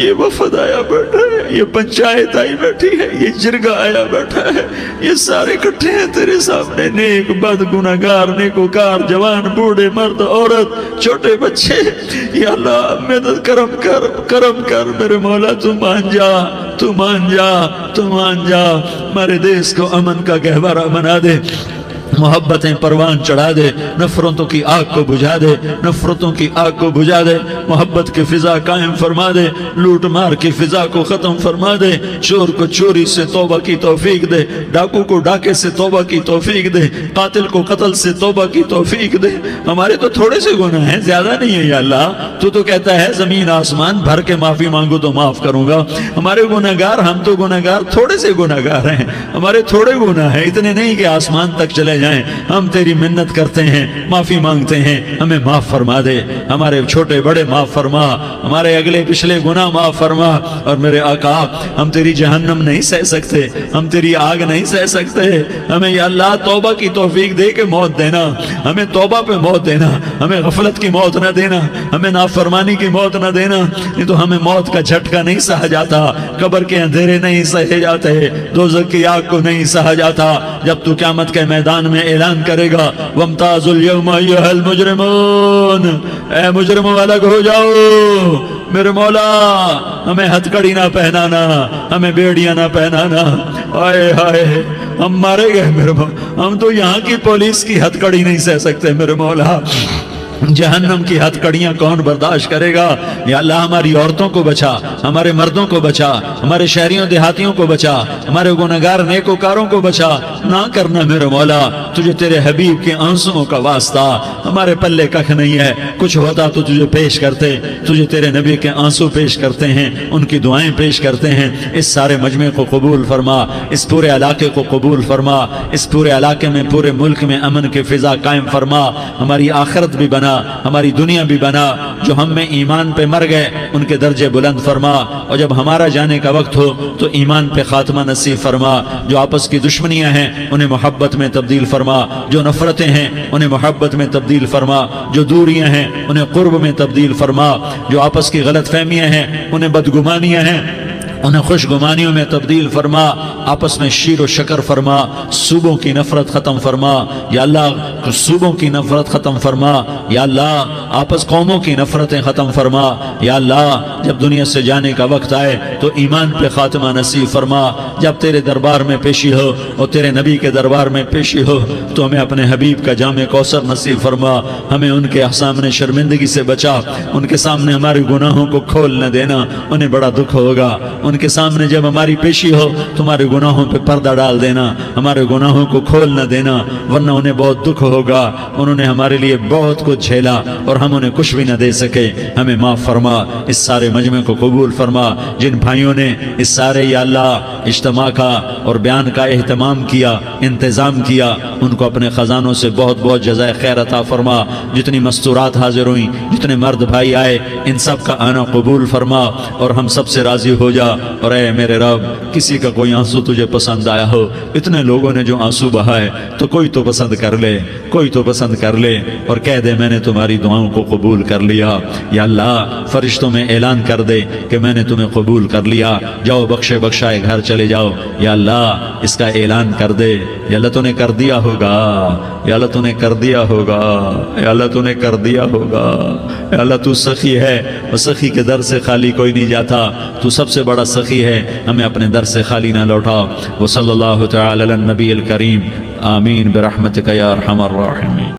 یہ وفد آیا بیٹھا ہے، یہ پنچایت آئی بیٹھی ہے، یہ جرگہ آیا بیٹھا ہے، یہ سارے اکٹھے ہیں تیرے سامنے، نیک بد گناہگار، نیکوکار، جوان بوڑھے مرد عورت چھوٹے بچے۔ یا اللہ مدد کرم کر، کرم کر میرے مولا، تو مان جا، تو مان جا، تو مان جا، ہمارے دیس کو امن کا گہوارہ بنا دے، محبتیں پروان چڑھا دے، نفرتوں کی آگ کو بجھا دے، نفرتوں کی آگ کو بجھا دے، محبت کی فضا قائم فرما دے، لوٹ مار کی فضا کو ختم فرما دے، چور کو چوری سے توبہ کی توفیق دے، ڈاکو کو ڈاکے سے توبہ کی توفیق دے، قاتل کو قتل سے توبہ کی توفیق دے۔ ہمارے تو تھوڑے سے گناہ ہیں، زیادہ نہیں ہے یا اللہ، تو کہتا ہے زمین آسمان بھر کے معافی مانگو تو معاف کروں گا۔ ہمارے گناہگار، ہم تو گناہگار تھوڑے سے گناہگار ہیں، ہمارے تھوڑے گناہ ہیں، اتنے نہیں کہ آسمان تک چلے جائیں۔ ہم تیری منت کرتے ہیں، معافی مانگتے ہیں، ہمیں معاف فرما دے، ہمارے چھوٹے بڑے معاف فرما، ہمارے اگلے پچھلے گناہ معاف فرما۔ اور میرے آقا ہم تیری جہنم نہیں سہ سکتے، ہم تیری آگ نہیں سہ سکتے، ہمیں یا اللہ توبہ کی توفیق دے کے موت دینا، ہمیں توبہ پہ موت دینا، ہمیں غفلت کی موت نہ دینا، ہمیں نافرمانی کی موت نہ دینا، نہیں تو ہمیں موت کا جھٹکا نہیں سہا جاتا، قبر کے اندھیرے نہیں سہے جاتے، دوزخ کی آگ کو نہیں سہا جاتا۔ جب تو قیامت کے میدان میں اعلان کرے گا وَامْتَازُوا الْيَوْمَ أَيُّهَا الْمُجْرِمُونَ، اے مجرموں الگ ہو جاؤ، میرے مولا ہمیں ہتھ کڑی نہ پہنانا، ہمیں بیڑیاں نہ پہنانا۔ آئے ہائے ہم مارے گئے میرے مولا، ہم تو یہاں کی پولیس کی ہتھ کڑی نہیں سہ سکتے میرے مولا، جہنم کی ہتھ کڑیاں کون برداشت کرے گا؟ یا اللہ ہماری عورتوں کو بچا، ہمارے مردوں کو بچا، ہمارے شہریوں دیہاتیوں کو بچا، ہمارے گناہگار نیکوکاروں کو بچا۔ نہ کرنا میرے مولا، تجھے تیرے حبیب کے آنسوؤں کا واسطہ، ہمارے پلے ککھ نہیں ہے، کچھ ہوتا تو تجھے پیش کرتے، تجھے تیرے نبی کے آنسو پیش کرتے ہیں، ان کی دعائیں پیش کرتے ہیں۔ اس سارے مجمع کو قبول فرما، اس پورے علاقے کو قبول فرما، اس پورے علاقے میں، پورے ملک میں امن کی فضا قائم فرما، ہماری آخرت بھی بنا، ہماری دنیا بھی بنا، جو ہم میں ایمان پہ مر گئے ان کے درجے بلند فرما، اور جب ہمارا جانے کا وقت ہو تو ایمان پہ خاتمہ نصیب فرما۔ جو آپس کی دشمنیاں ہیں انہیں محبت میں تبدیل فرما، جو نفرتیں ہیں انہیں محبت میں تبدیل فرما، جو دوریاں ہیں انہیں قرب میں تبدیل فرما، جو آپس کی غلط فہمیاں ہیں انہیں بدگمانیاں ہیں انہیں خوشگمانیوں میں تبدیل فرما، آپس میں شیر و شکر فرما، صوبوں کی نفرت ختم فرما یا اللہ، صوبوں کی نفرت ختم فرما یا اللہ، آپس قوموں کی نفرتیں ختم فرما یا اللہ، جب دنیا سے جانے کا وقت آئے تو ایمان پہ خاتمہ نصیب فرما، جب تیرے دربار میں پیشی ہو اور تیرے نبی کے دربار میں پیشی ہو تو ہمیں اپنے حبیب کا جام کوثر نصیب فرما، ہمیں ان کے سامنے شرمندگی سے بچا، ان کے سامنے ہمارے گناہوں کو کھول نہ دینا، انہیں بڑا دکھ ہوگا، ان کے سامنے جب ہماری پیشی ہو تمہارے گناہوں پہ پردہ ڈال دینا، ہمارے گناہوں کو کھول نہ دینا، ورنہ انہیں بہت دکھ ہوگا، انہوں نے ہمارے لیے بہت کچھ جھیلا اور ہم انہیں کچھ بھی نہ دے سکے، ہمیں معاف فرما، اس سارے مجمع کو قبول فرما، جن بھائیوں نے اس سارے یا اللہ اجتماع کا اور بیان کا اہتمام کیا، انتظام کیا، ان کو اپنے خزانوں سے بہت بہت جزائے خیر عطا فرما، جتنی مستورات حاضر ہوئیں، جتنے مرد بھائی آئے، ان سب کا آنا قبول فرما اور ہم سب سے راضی ہو جا، اور اے میرے رب کسی کا کوئی آنسو تجھے پسند آیا ہو، اتنے لوگوں نے جو آنسو بہائے تو کوئی تو پسند کر لے، کوئی تو پسند کر لے اور کہہ دے میں نے تمہاری دعاؤں کو قبول کر لیا، یا اللہ فرشتوں میں اعلان کر دے کہ میں نے تمہیں قبول کر لیا، جاؤ بخشے بخشائے گھر چلے جاؤ، یا اللہ اس کا اعلان کر دے، یا اللہ تو نے کر دیا ہوگا، یا اللہ تو نے کر دیا ہوگا، یا اللہ تو نے کر دیا ہوگا، یا اللہ تو سخی ہے اور سخی کے در سے خالی کوئی نہیں جاتا، تو سب سے بڑا سخی ہے، ہمیں اپنے در سے خالی نہ لوٹا، وصلی اللہ تعالی علی النبی الکریم، آمین برحمتک یا ارحم الراحمین۔